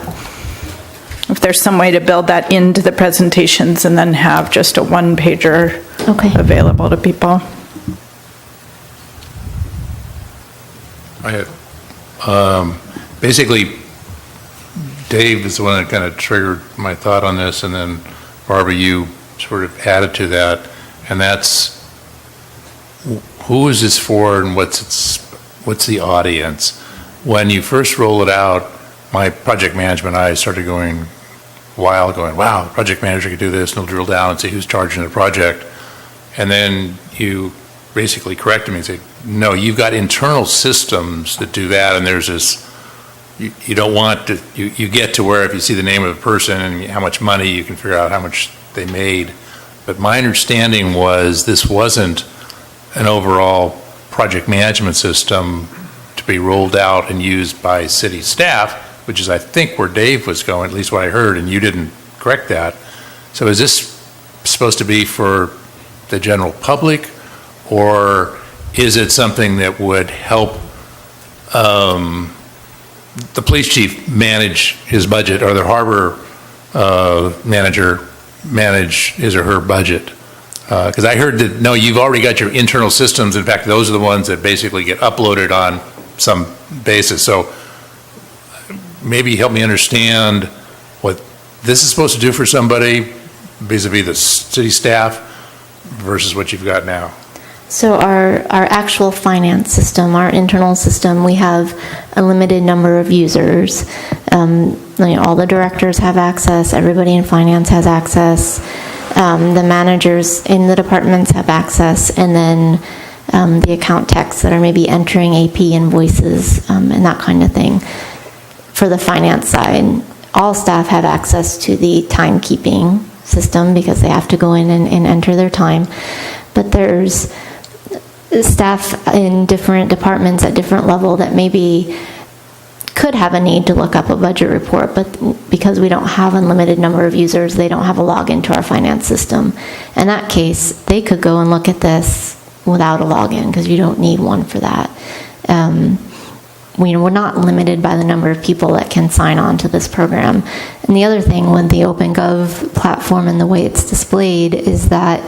if there's some way to build that into the presentations and then have just a one-pager available to people. I have, basically, Dave is the one that kind of triggered my thought on this, and then Barbara, you sort of added to that, and that's, who is this for and what's the audience? When you first roll it out, my project management eyes started going wild, going, wow, project manager could do this, and they'll drill down and see who's charging the project. And then you basically corrected me and said, no, you've got internal systems that do that, and there's this, you don't want to, you get to where if you see the name of a person and how much money, you can figure out how much they made. But my understanding was this wasn't an overall project management system to be rolled out and used by city staff, which is, I think, where Dave was going, at least what I heard, and you didn't correct that. So is this supposed to be for the general public, or is it something that would help the police chief manage his budget, or the harbor manager manage his or her budget? Because I heard that, no, you've already got your internal systems. In fact, those are the ones that basically get uploaded on some basis. So maybe help me understand what this is supposed to do for somebody vis-a-vis the city staff versus what you've got now. So our actual finance system, our internal system, we have a limited number of users. All the directors have access, everybody in finance has access, the managers in the departments have access, and then the account techs that are maybe entering AP invoices and that kind of thing. For the finance side, all staff have access to the timekeeping system because they have to go in and enter their time. But there's staff in different departments at different level that maybe could have a need to look up a budget report, but because we don't have unlimited number of users, they don't have a login to our finance system. In that case, they could go and look at this without a login because you don't need one for that. We're not limited by the number of people that can sign on to this program. And the other thing with the OPENGOV platform and the way it's displayed is that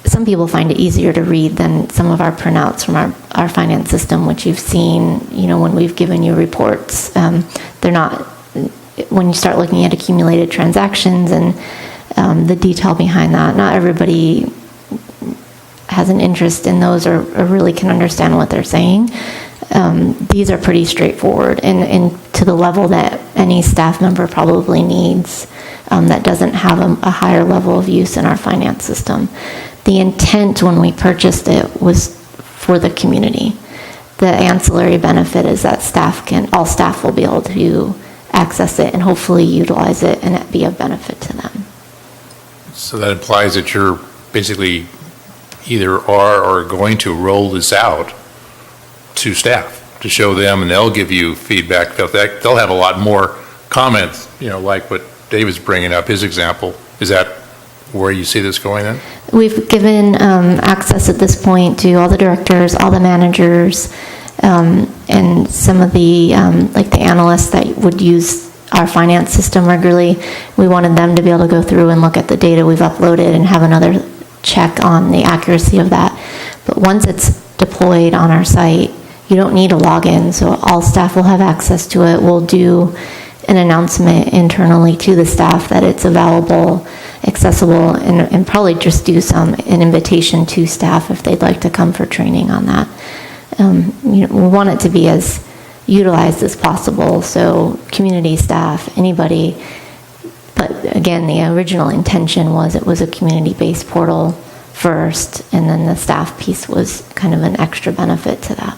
some people find it easier to read than some of our printouts from our finance system, which you've seen, when we've given you reports. They're not, when you start looking at accumulated transactions and the detail behind that, not everybody has an interest in those or really can understand what they're saying. These are pretty straightforward and to the level that any staff member probably needs that doesn't have a higher level of use in our finance system. The intent when we purchased it was for the community. The ancillary benefit is that all staff will be able to access it and hopefully utilize it and it be of benefit to them. So that implies that you're basically either are or are going to roll this out to staff to show them, and they'll give you feedback. They'll have a lot more comments, like what Dave is bringing up, his example. Is that where you see this going then? We've given access at this point to all the directors, all the managers, and some of the, like the analysts that would use our finance system regularly. We wanted them to be able to go through and look at the data we've uploaded and have another check on the accuracy of that. But once it's deployed on our site, you don't need a login, so all staff will have access to it. We'll do an announcement internally to the staff that it's available, accessible, and probably just do an invitation to staff if they'd like to come for training on that. We want it to be as utilized as possible, so community staff, anybody. But again, the original intention was it was a community-based portal first, and then the staff piece was kind of an extra benefit to that.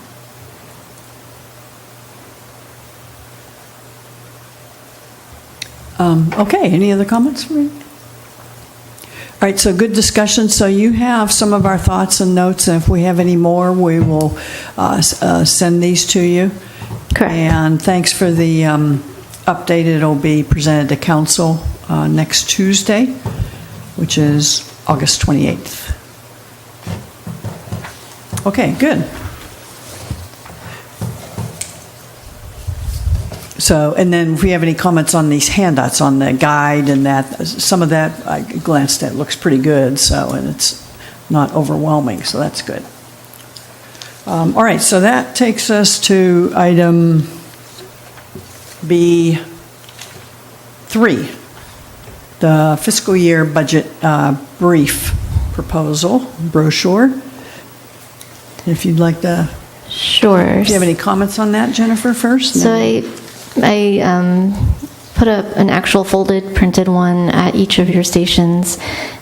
Okay, any other comments from you? All right, so good discussion. So you have some of our thoughts and notes, and if we have any more, we will send these to you. Correct. And thanks for the update. It'll be presented to council next Tuesday, which is August 28th. Okay, good. So, and then if we have any comments on these handouts, on the guide and that, some of that I glanced at looks pretty good, so, and it's not overwhelming, so that's good. All right, so that takes us to item B3, the fiscal year budget brief proposal brochure. If you'd like to. Sure. Do you have any comments on that, Jennifer, first? So I put up an actual folded printed one at each of your stations,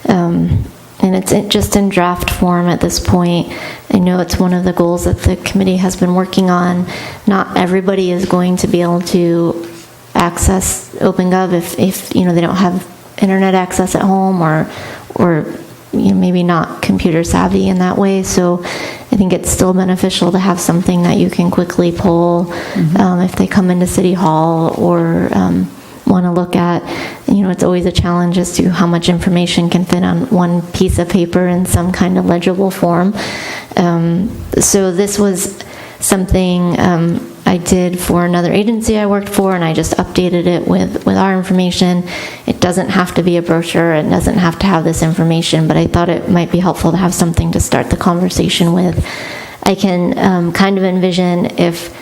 and it's just in draft form at this point. I know it's one of the goals that the committee has been working on. Not everybody is going to be able to access OpenGov if they don't have internet access at home or maybe not computer savvy in that way. So I think it's still beneficial to have something that you can quickly pull if they come into City Hall or want to look at. It's always a challenge as to how much information can fit on one piece of paper in some kind of legible form. So this was something I did for another agency I worked for, and I just updated it with our information. It doesn't have to be a brochure. It doesn't have to have this information, but I thought it might be helpful to have something to start the conversation with. I can kind of envision if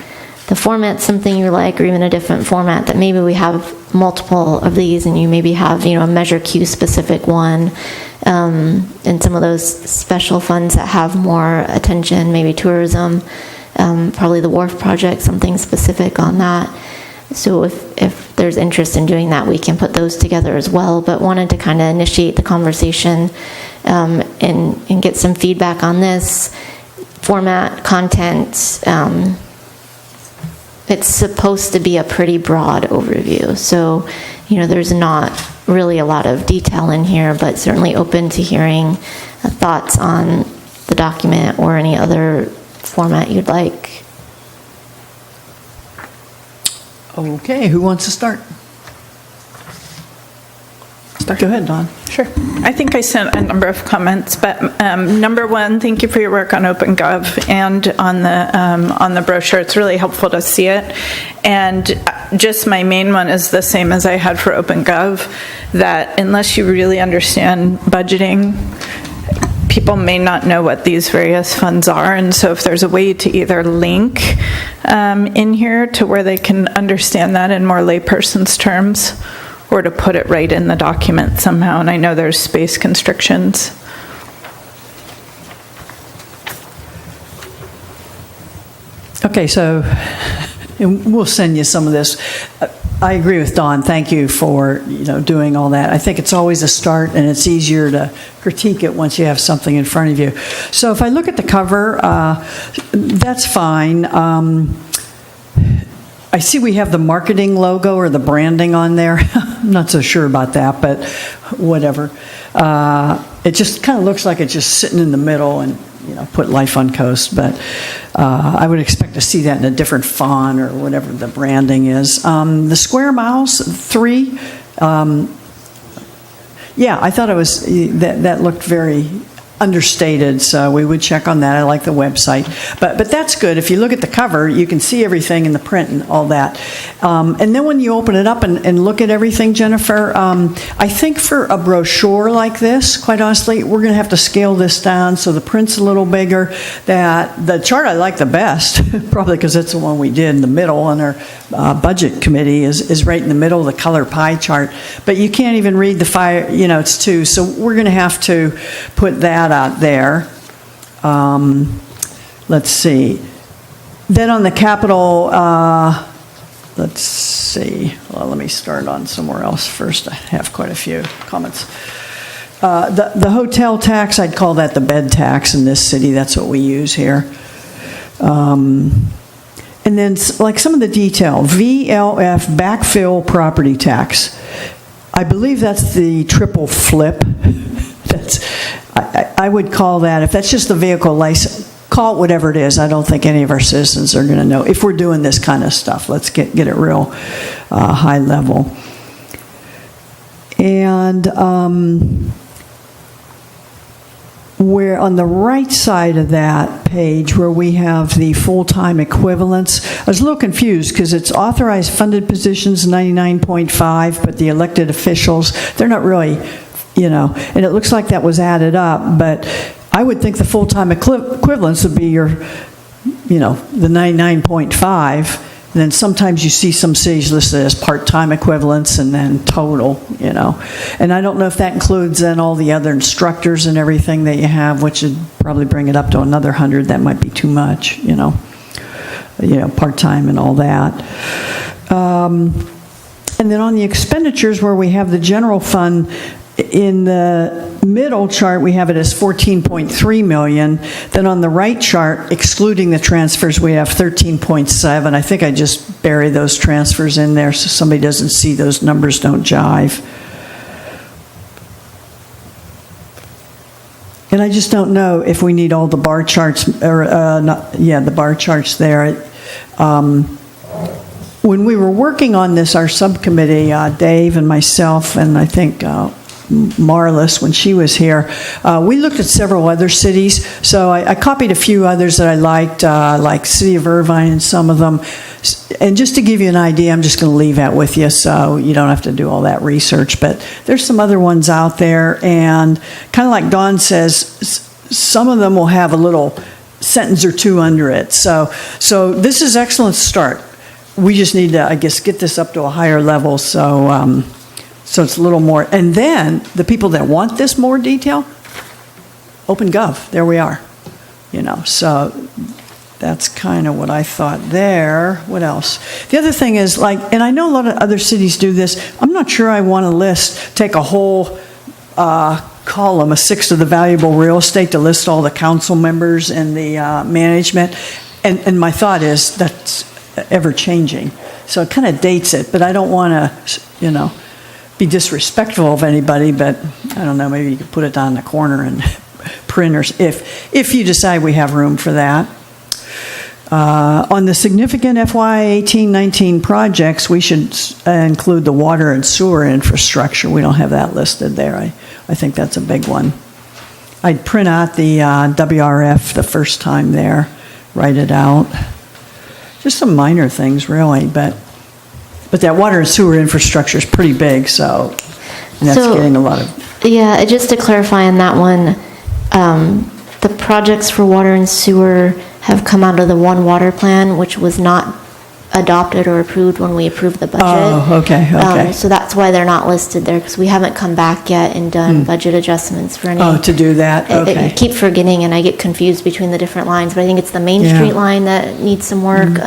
the format's something you like, or even a different format, that maybe we have multiple of these, and you maybe have a Measure Q specific one, and some of those special funds that have more attention, maybe tourism. Probably the Wharf Project, something specific on that. So if there's interest in doing that, we can put those together as well. But wanted to kind of initiate the conversation and get some feedback on this format, content. It's supposed to be a pretty broad overview. So, there's not really a lot of detail in here, but certainly open to hearing thoughts on the document or any other format you'd like. Okay, who wants to start? Go ahead, Dawn. Sure. I think I sent a number of comments, but number one, thank you for your work on OpenGov and on the brochure. It's really helpful to see it. And just my main one is the same as I had for OpenGov, that unless you really understand budgeting, people may not know what these various funds are, and so if there's a way to either link in here to where they can understand that in more layperson's terms, or to put it right in the document somehow, and I know there's space constrictions. Okay, so and we'll send you some of this. I agree with Dawn. Thank you for doing all that. I think it's always a start, and it's easier to critique it once you have something in front of you. So if I look at the cover, that's fine. I see we have the marketing logo or the branding on there. I'm not so sure about that, but whatever. It just kind of looks like it's just sitting in the middle and put Life on Coast, but I would expect to see that in a different font or whatever the branding is. The square miles, 3, yeah, I thought it was, that looked very understated, so we would check on that. I like the website. But that's good. If you look at the cover, you can see everything in the print and all that. And then when you open it up and look at everything, Jennifer, I think for a brochure like this, quite honestly, we're going to have to scale this down so the print's a little bigger. That the chart I like the best, probably because it's the one we did in the middle on our budget committee, is right in the middle of the color pie chart. But you can't even read the fire, it's 2. So we're going to have to put that out there. Let's see. Then on the capital, let's see. Well, let me start on somewhere else first. I have quite a few comments. The hotel tax, I'd call that the bed tax in this city. That's what we use here. And then, like some of the detail, VLF, backfill property tax. I believe that's the triple flip. I would call that, if that's just the vehicle license, call it whatever it is. I don't think any of our citizens are going to know. If we're doing this kind of stuff, let's get it real high level. And where on the right side of that page where we have the full-time equivalents, I was a little confused because it's authorized funded positions 99.5, but the elected officials, they're not really, and it looks like that was added up, but I would think the full-time equivalents would be your, the 99.5. And then sometimes you see some cities listed as part-time equivalents and then total, And I don't know if that includes then all the other instructors and everything that you have, which would probably bring it up to another 100. That might be too much, part-time and all that. And then on the expenditures where we have the general fund, in the middle chart, we have it as 14.3 million. Then on the right chart, excluding the transfers, we have 13.7. I think I just bury those transfers in there so somebody doesn't see those numbers don't jive. And I just don't know if we need all the bar charts, the bar charts there. When we were working on this, our subcommittee, Dave and myself, and I think Marlis, when she was here, we looked at several other cities. So I copied a few others that I liked, like City of Irvine and some of them. And just to give you an idea, I'm just going to leave that with you so you don't have to do all that research. But there's some other ones out there. And kind of like Dawn says, some of them will have a little sentence or two under it. So this is an excellent start. We just need to, I guess, get this up to a higher level so it's a little more. And then the people that want this more detail, OpenGov, there we are. So that's kind of what I thought there. What else? The other thing is, and I know a lot of other cities do this, I'm not sure I want to take a whole column, a sixth of the valuable real estate to list all the council members and the management. And my thought is that's ever changing. So it kind of dates it, but I don't want to, be disrespectful of anybody, but I don't know, maybe you could put it down in the corner and printers if you decide we have room for that. On the significant FY 18-19 projects, we should include the water and sewer infrastructure. We don't have that listed there. I think that's a big one. I'd print out the WRF the first time there, write it out. Just some minor things, really, but that water and sewer infrastructure is pretty big, and that's getting a lot of... Yeah, just to clarify on that one, the projects for water and sewer have come out of the One Water Plan, which was not adopted or approved when we approved the budget. Oh, okay. So that's why they're not listed there, because we haven't come back yet and done budget adjustments for any... Oh, to do that, okay. I keep forgetting, and I get confused between the different lines, but I think it's the Main Street line that needs some work.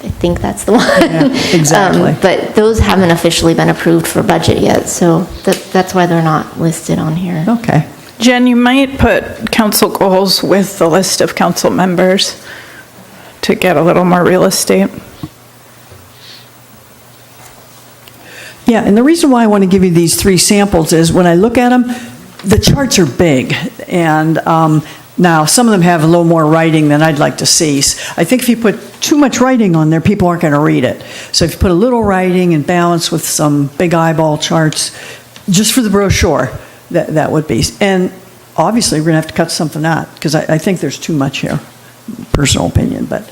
I think that's the one. Yeah, exactly. But those haven't officially been approved for budget yet, so that's why they're not listed on here. Okay. Jen, you might put council goals with the list of council members to get a little more real estate. Yeah, and the reason why I want to give you these three samples is when I look at them, the charts are big, and now some of them have a little more writing than I'd like to see. I think if you put too much writing on there, people aren't going to read it. So if you put a little writing and balance with some big eyeball charts, just for the brochure, that would be. And obviously, we're going to have to cut something out, because I think there's too much here, personal opinion, but...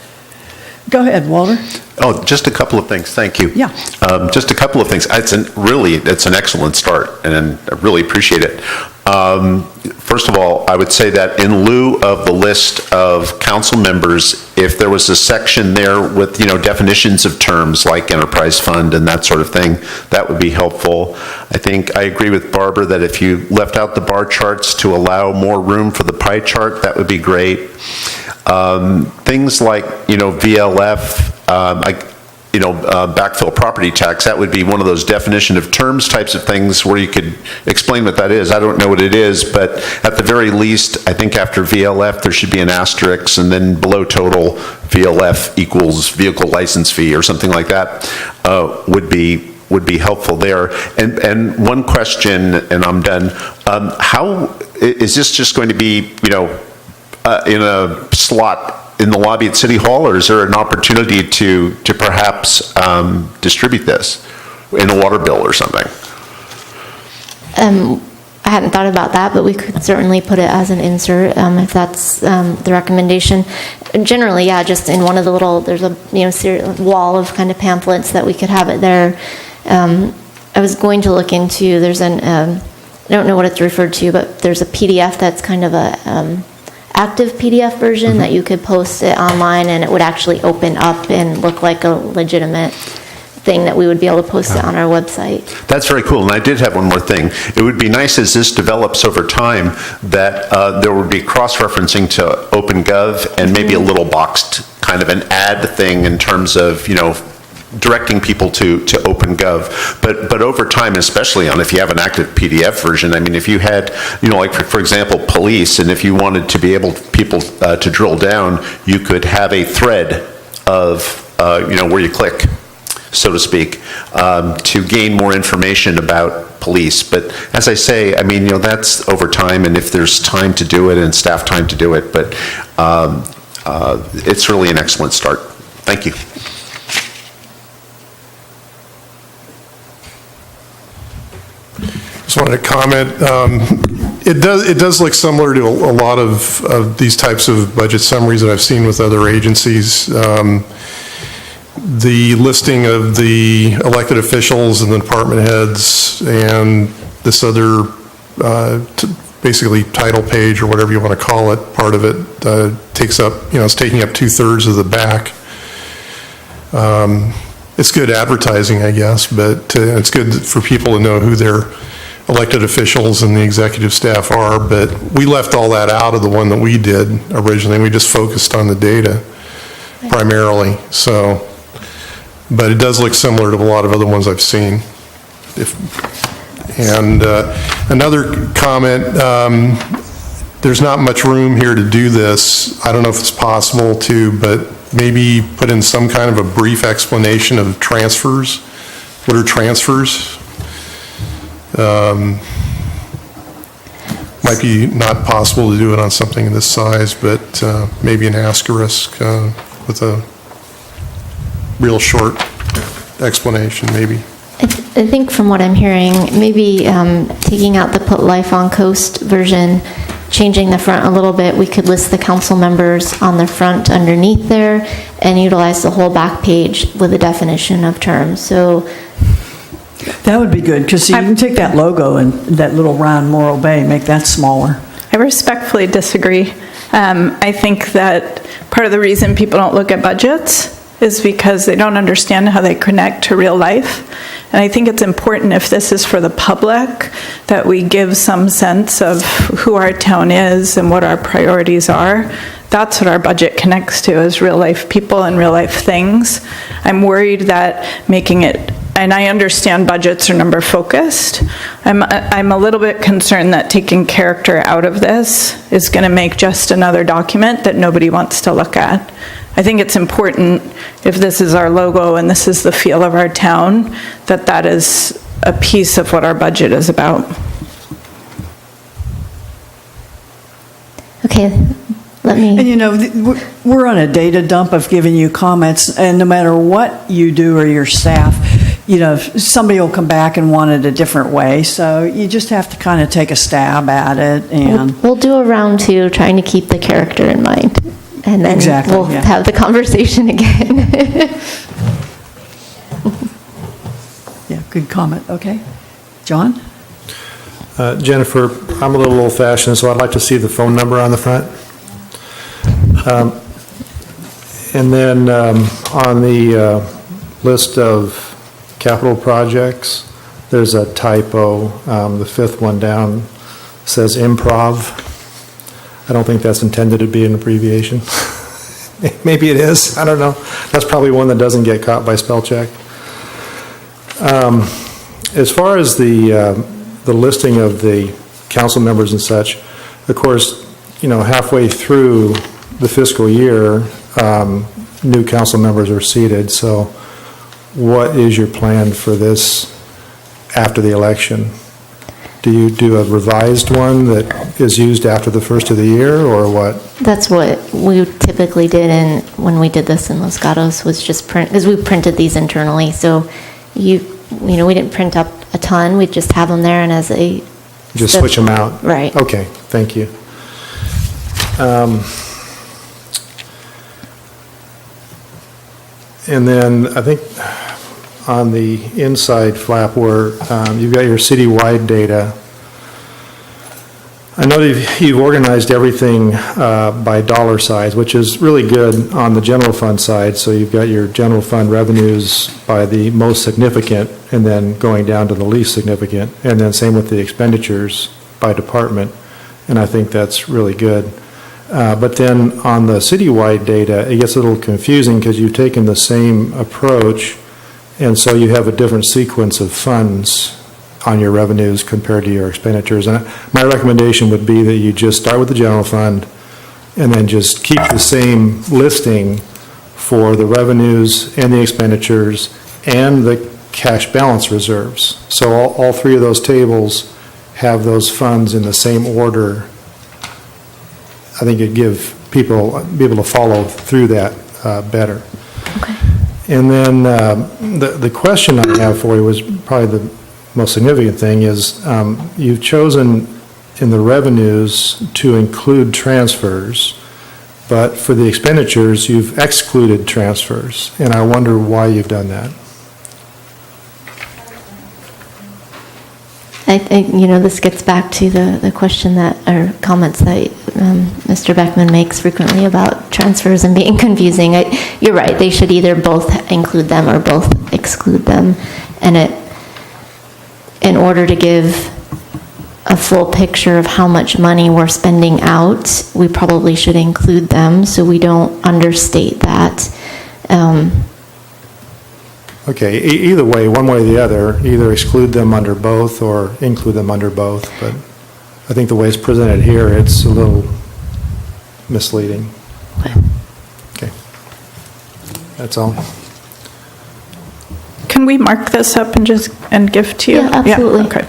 Go ahead, Walter. Oh, just a couple of things. Thank you. Yeah. Just a couple of things. It's an excellent start, and I really appreciate it. First of all, I would say that in lieu of the list of council members, if there was a section there with, definitions of terms like enterprise fund and that sort of thing, that would be helpful. I think I agree with Barbara that if you left out the bar charts to allow more room for the pie chart, that would be great. Things like, VLF, backfill property tax, that would be one of those definition of terms types of things where you could explain what that is. I don't know what it is, but at the very least, I think after VLF, there should be an asterisk, and then below total, VLF equals vehicle license fee or something like that, would be helpful there. And one question, and I'm done. How is this just going to be, in a slot in the lobby at City Hall, or is there an opportunity to perhaps distribute this in a water bill or something? I hadn't thought about that, but we could certainly put it as an insert if that's the recommendation. Generally, yeah, just in one of the little, there's a wall of kind of pamphlets that we could have it there. I was going to look into, there's I don't know what it's referred to, but there's a PDF that's kind of a active PDF version that you could post it online, and it would actually open up and look like a legitimate thing that we would be able to post it on our website. That's very cool. And I did have one more thing. It would be nice as this develops over time that there would be cross-referencing to OpenGov and maybe a little boxed kind of an ad thing in terms of, directing people to OpenGov, but over time, especially on if you have an active PDF version, I mean, if you had, like for example, police, and if you wanted to be able people to drill down, you could have a thread of, where you click, so to speak, to gain more information about police. But as I say, I mean, that's over time, and if there's time to do it and staff time to do it, but it's really an excellent start. Thank you. Just wanted to comment. It does look similar to a lot of these types of budget summaries that I've seen with other agencies. The listing of the elected officials and the department heads and this other basically title page or whatever you want to call it, part of it takes up, it's taking up 2/3 of the back. It's good advertising, I guess, but it's good for people to know who their elected officials and the executive staff are, but we left all that out of the one that we did originally. We just focused on the data primarily, but it does look similar to a lot of other ones I've seen. Another comment, there's not much room here to do this. I don't know if it's possible to, but maybe put in some kind of a brief explanation of transfers. What are transfers? Might be not possible to do it on something of this size, but maybe an asterisk with a real short explanation, maybe. I think from what I'm hearing, maybe taking out the put life on coast version, changing the front a little bit, we could list the council members on the front underneath there and utilize the whole back page with a definition of terms. So That would be good, because you can take that logo and that little round Morro Bay, make that smaller. I respectfully disagree. I think that part of the reason people don't look at budgets is because they don't understand how they connect to real life. And I think it's important, if this is for the public, that we give some sense of who our town is and what our priorities are. That's what our budget connects to, is real life people and real life things. I'm worried that making it, and I understand budgets are number focused, I'm a little bit concerned that taking character out of this is going to make just another document that nobody wants to look at. I think it's important, if this is our logo and this is the feel of our town, that that is a piece of what our budget is about. okay, let me. And we're on a data dump of giving you comments, and no matter what you do or your staff, somebody will come back and want it a different way. So you just have to kind of take a stab at it. And We'll do a round two, trying to keep the character in mind. And then Exactly, we'll yeah. have the conversation again. yeah, good comment. Okay. John? Jennifer, I'm a little old-fashioned, so I'd like to see the phone number on the front. And then on the list of capital projects, there's a typo. The fifth one down says improv. I don't think that's intended to be an abbreviation. Maybe it is, I don't know. That's probably one that doesn't get caught by spell check. As far as the listing of the council members and such, of course, halfway through the fiscal year, new council members are seated, so what is your plan for this after the election? Do you do a revised one that is used after the first of the year, or what? That's what we typically did when we did this in Los Gatos, was just print, because we printed these internally, so we didn't print up a ton, we just have them there and as a... Just switch them out? Right. Okay, thank you. And then I think on the inside flap where you've got your citywide data, I know you've organized everything by dollar size, which is really good on the general fund side. So you've got your general fund revenues by the most significant and then going down to the least significant. And then same with the expenditures by department. And I think that's really good. But then on the citywide data, it gets a little confusing because you've taken the same approach, and so you have a different sequence of funds on your revenues compared to your expenditures. And my recommendation would be that you just start with the general fund and then just keep the same listing for the revenues and the expenditures and the cash balance reserves. So all three of those tables have those funds in the same order. I think it'd give people, be able to follow through that better. Okay. And then the question I have for you was probably the most significant thing is you've chosen in the revenues to include transfers, but for the expenditures, you've excluded transfers. And I wonder why you've done that. I think, this gets back to the question or comments that Mr. Beckman makes frequently about transfers and being confusing. You're right, they should either both include them or both exclude them. And in order to give a full picture of how much money we're spending out, we probably should include them so we don't understate that. Okay, either way, one way or the other, either exclude them under both or include them under both, but I think the way it's presented here, it's a little misleading. Okay. That's all. Can we mark this up and give to you? Yeah, absolutely. Okay.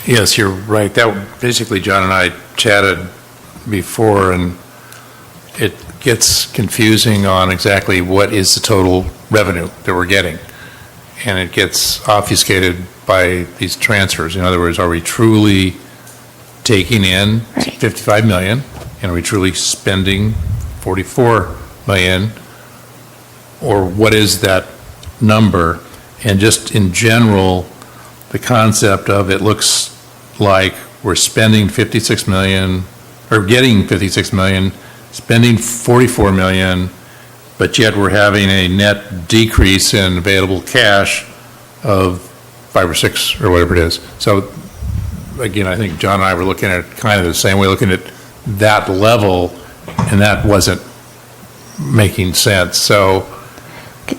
Yes, you're right. That, basically, John and I chatted before, and it gets confusing on exactly what is the total revenue that we're getting. And it gets obfuscated by these transfers. In other words, are we truly taking in Right. 55 million? And are we truly spending 44 million? Or what is that number? And just in general, the concept of it looks like we're spending 56 million, or getting 56 million, spending 44 million, but yet we're having a net decrease in available cash of 5 or 6 or whatever it is. So again, I think John and I were looking at it kind of the same way, looking at that level, and that wasn't making sense. So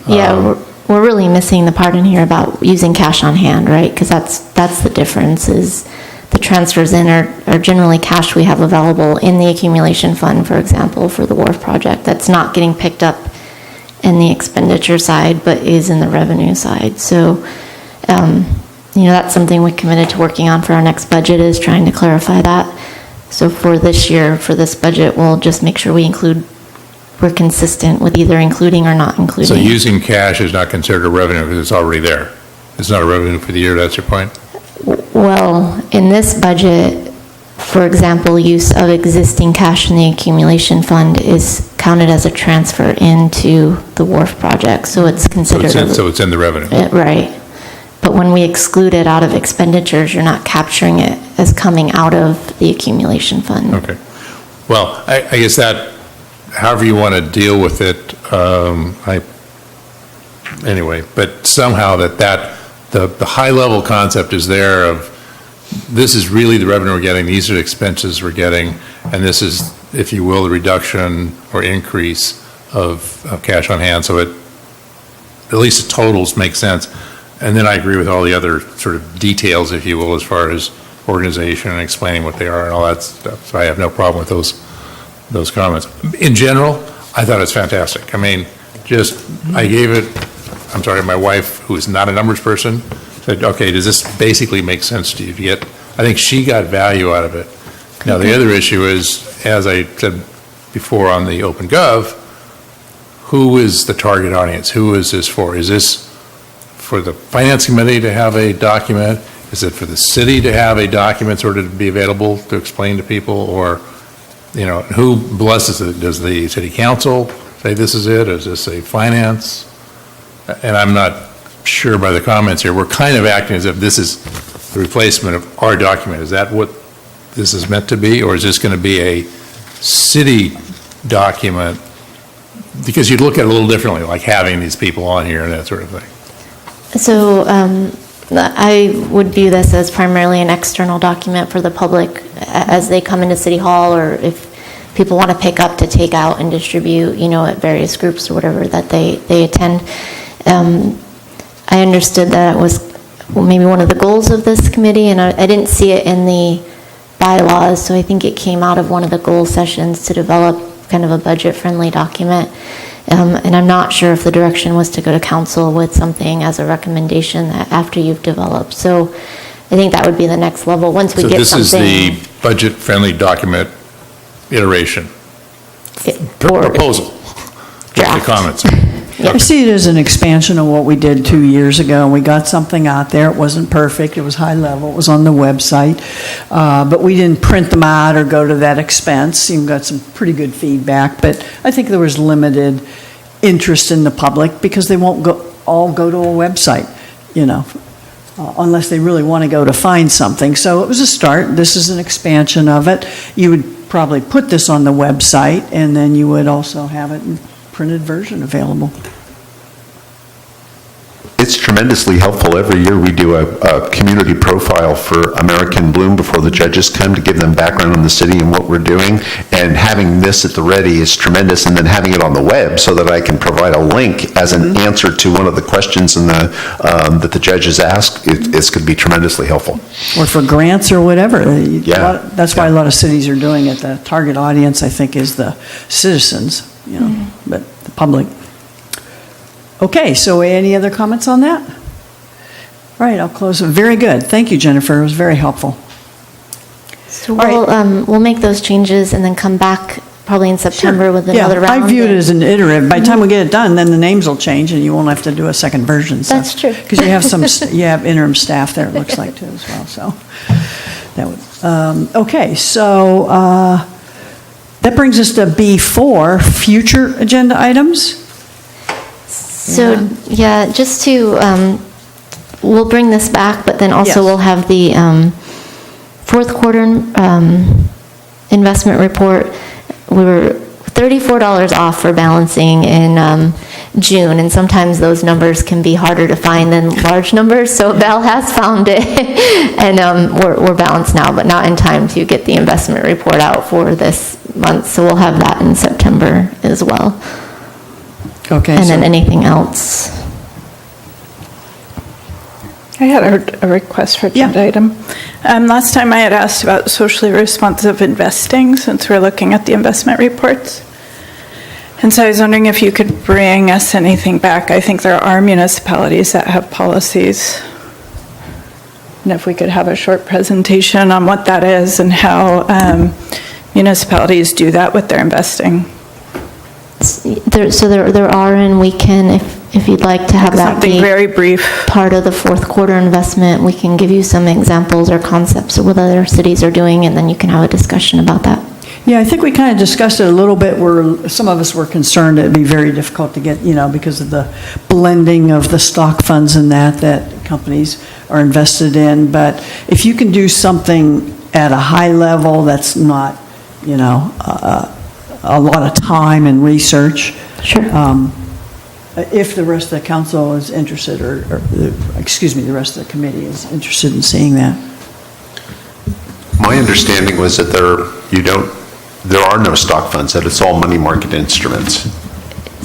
Yeah, we're really missing the part in here about using cash on hand, right? Because that's the difference, is the transfers in are generally cash we have available in the accumulation fund, for example, for the wharf project. That's not getting picked up in the expenditure side, but is in the revenue side. So, that's something we committed to working on for our next budget, is trying to clarify that. So for this year, for this budget, we'll just make sure we're consistent with either including or not including. So using cash is not considered a revenue because it's already there. It's not a revenue for the year, that's your point? Well, in this budget, for example, use of existing cash in the accumulation fund is counted as a transfer into the wharf project, so it's considered. So it's in the revenue. Right. But when we exclude it out of expenditures, you're not capturing it as coming out of the accumulation fund. Okay. Well, I guess that, however you want to deal with it, anyway, but somehow the high-level concept is there of, this is really the revenue we're getting, these are the expenses we're getting, and this is if you will, the reduction or increase of cash on hand, so it, at least the totals make sense. And then I agree with all the other sort of details, if you will, as far as organization and explaining what they are and all that stuff. So I have no problem with those comments. In general, I thought it's fantastic. I mean, I gave it, I'm sorry, my wife, who is not a numbers person, said, okay, does this basically make sense to you? I think she got value out of it. Now, the other issue is, as I said before on the OpenGov, who is the target audience? Who is this for? Is this for the Finance Committee to have a document? Is it for the city to have a document sort of to be available to explain to people? Or, who blesses it? Does the city council say this is it? Is this a finance? And I'm not sure by the comments here. We're kind of acting as if this is the replacement of our document. Is that what this is meant to be? Or is this going to be a city document? Because you'd look at it a little differently, like having these people on here and that sort of thing. So I would view this as primarily an external document for the public as they come into City Hall, or if people want to pick up to take out and distribute, at various groups or whatever that they attend. I understood that it was maybe one of the goals of this committee, and I didn't see it in the bylaws, so I think it came out of one of the goal sessions to develop kind of a budget-friendly document. And I'm not sure if the direction was to go to council with something as a recommendation that after you've developed. So I think that would be the next level once we get something. So this is the budget-friendly document iteration, proposal, the comments. I see it as an expansion of what we did 2 years ago. We got something out there. It wasn't perfect. It was high level. It was on the website. But we didn't print them out or go to that expense. You got some pretty good feedback. But I think there was limited interest in the public because they won't all go to a website, unless they really want to go to find something. So it was a start. This is an expansion of it. You would probably put this on the website, and then you would also have it in printed version available. It's tremendously helpful. Every year we do a community profile for American Bloom before the judges come to give them background on the city and what we're doing. And having this at the ready is tremendous, and then having it on the web so that I can provide a link as an answer to one of the questions that the judges ask, it's going to be tremendously helpful. Or for grants or whatever. Yeah. That's why a lot of cities are doing it. The target audience, I think, is the citizens, but the public. Okay, so any other comments on that? All right, I'll close. Very good. Thank you, Jennifer. It was very helpful. So we'll make those changes and then come back probably in September with another round. I view it as an iterative. By the time we get it done, then the names will change and you won't have to do a second version. So. That's true. Because you have interim staff there, it looks like, too, as well. So that would, okay, so that brings us to B4, future agenda items. So, just to, we'll bring this back, but then also we'll have the fourth quarter investment report. We were $34 off for balancing in June, and sometimes those numbers can be harder to find than large numbers, so Val has found it, and we're balanced now, but not in time to get the investment report out for this month, so we'll have that in September as well. Okay. And then anything else? I had a request for agenda item. Last time I had asked about socially responsive investing, since we're looking at the investment reports. And so I was wondering if you could bring us anything back. I think there are municipalities that have policies. And if we could have a short presentation on what that is and how municipalities do that with their investing. There are, and we can, if you'd like to have that Something be very brief. part of the fourth quarter investment, we can give you some examples or concepts of what other cities are doing, and then you can have a discussion about that. Yeah, I think we kind of discussed it a little bit where some of us were concerned it'd be very difficult to get, because of the blending of the stock funds and that companies are invested in. But if you can do something at a high level that's not, a lot of time and research. Sure. If the rest of the council is interested, or the rest of the committee is interested in seeing that. My understanding was that you don't there are no stock funds, that it's all money market instruments.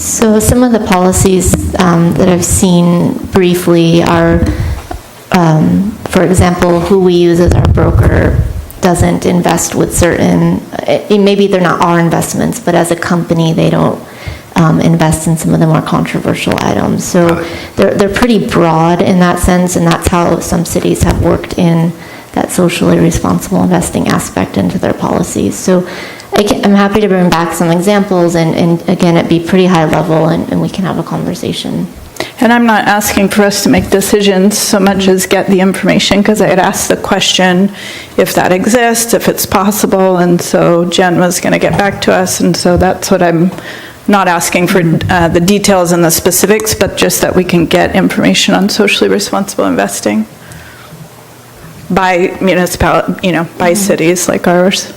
So some of the policies that I've seen briefly are, for example, who we use as our broker doesn't invest with certain, maybe they're not our investments, but as a company, they don't invest in some of the more controversial items. So they're pretty broad in that sense, and that's how some cities have worked in that socially responsible investing aspect into their policies. So I'm happy to bring back some examples, and again, it'd be pretty high level, and we can have a conversation. And I'm not asking for us to make decisions so much as get the information, because I had asked the question if that exists, if it's possible, and so Jen was going to get back to us, and so that's what I'm not asking for, the details and the specifics, but just that we can get information on socially responsible investing by municipality, by cities like ours.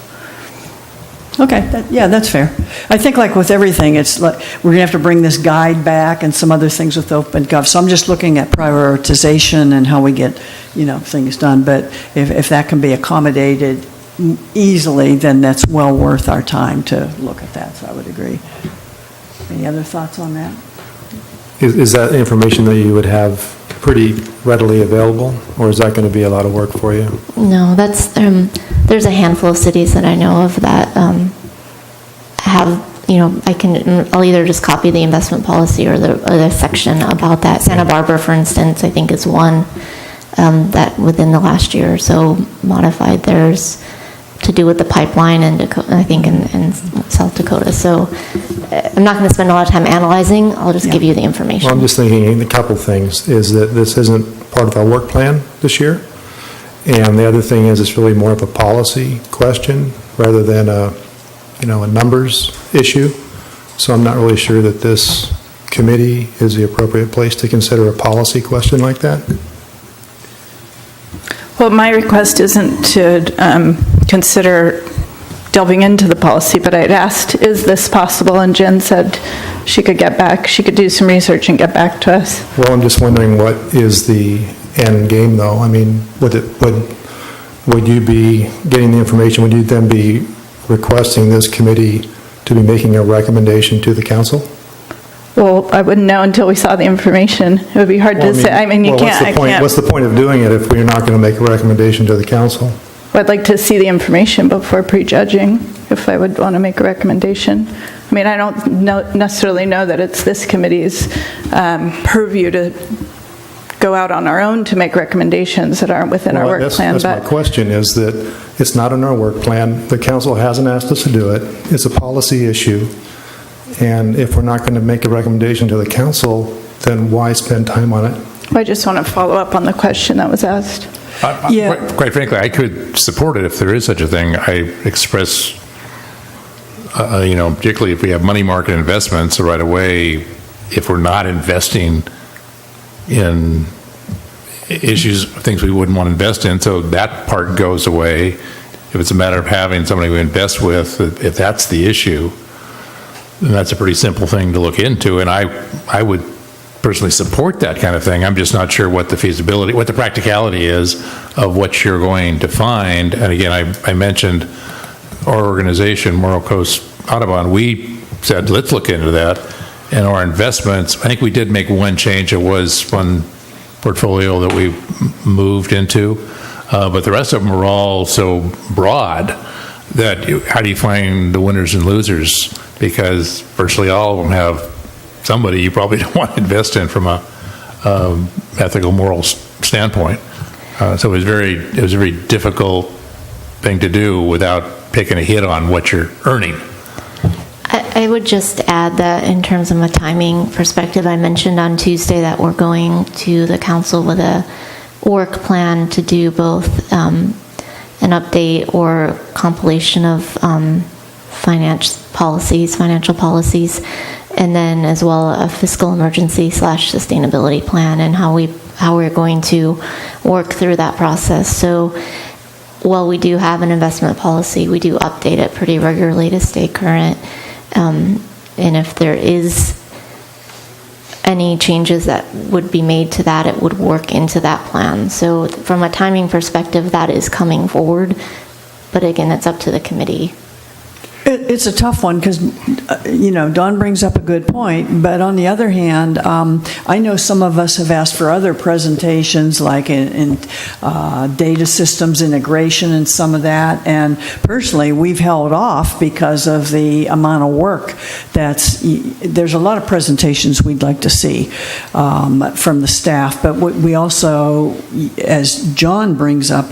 Okay, that's fair. I think like with everything, it's like, we're going to have to bring this guide back and some other things with OpenGov. So I'm just looking at prioritization and how we get, things done. But if that can be accommodated easily, then that's well worth our time to look at that. So I would agree. Any other thoughts on that? Is that information that you would have pretty readily available, or is that going to be a lot of work for you? No, that's, there's a handful of cities that I know of that have, I'll either just copy the investment policy or the section about that. Santa Barbara, for instance, I think is one that within the last year or so modified theirs to do with the pipeline in Dakota, I think in South Dakota. So I'm not going to spend a lot of time analyzing. I'll just give you the information. Well, I'm just thinking a couple things, is that this isn't part of our work plan this year. And the other thing is it's really more of a policy question rather than a numbers issue. So I'm not really sure that this committee is the appropriate place to consider a policy question like that. Well, my request isn't to consider delving into the policy, but I'd asked, is this possible? And Jen said she could do some research and get back to us. Well, I'm just wondering what is the end game, though? I mean, would you be getting the information, would you then be requesting this committee to be making a recommendation to the council? Well, I wouldn't know until we saw the information. It would be hard to say. I mean, you can't. What's the point of doing it if we're not going to make a recommendation to the council? I'd like to see the information before prejudging if I would want to make a recommendation. I mean, I don't necessarily know that it's this committee's purview to go out on our own to make recommendations that aren't within our work plan. That's my question, is that it's not in our work plan. The council hasn't asked us to do it. It's a policy issue. And if we're not going to make a recommendation to the council, then why spend time on it? I just want to follow up on the question that was asked. Quite frankly, I could support it if there is such a thing. I express, particularly if we have money market investments right away, if we're not investing in issues, things we wouldn't want to invest in, so that part goes away. If it's a matter of having somebody we invest with, if that's the issue, then that's a pretty simple thing to look into, and I would personally support that kind of thing. I'm just not sure what the feasibility, what the practicality is of what you're going to find. And again, I mentioned our organization, Morro Coast Audubon. We said, let's look into that. And our investments, I think we did make one change. It was one portfolio that we moved into, but the rest of them were all so broad that how do you find the winners and losers? Because virtually all of them have somebody you probably don't want to invest in from a ethical, moral standpoint. So it was a very difficult thing to do without taking a hit on what you're earning. I would just add that in terms of a timing perspective, I mentioned on Tuesday that we're going to the council with a work plan to do both an update or compilation of financial policies, and then as well a fiscal emergency / sustainability plan, and how we're going to work through that process. So while we do have an investment policy, we do update it pretty regularly to stay current. And if there is any changes that would be made to that, it would work into that plan. So from a timing perspective, that is coming forward. But again, it's up to the committee. It's a tough one because, Dawn brings up a good point, but on the other hand, I know some of us have asked for other presentations like in data systems integration and some of that, and personally, we've held off because of the amount of work there's a lot of presentations we'd like to see from the staff, but we also, as John brings up,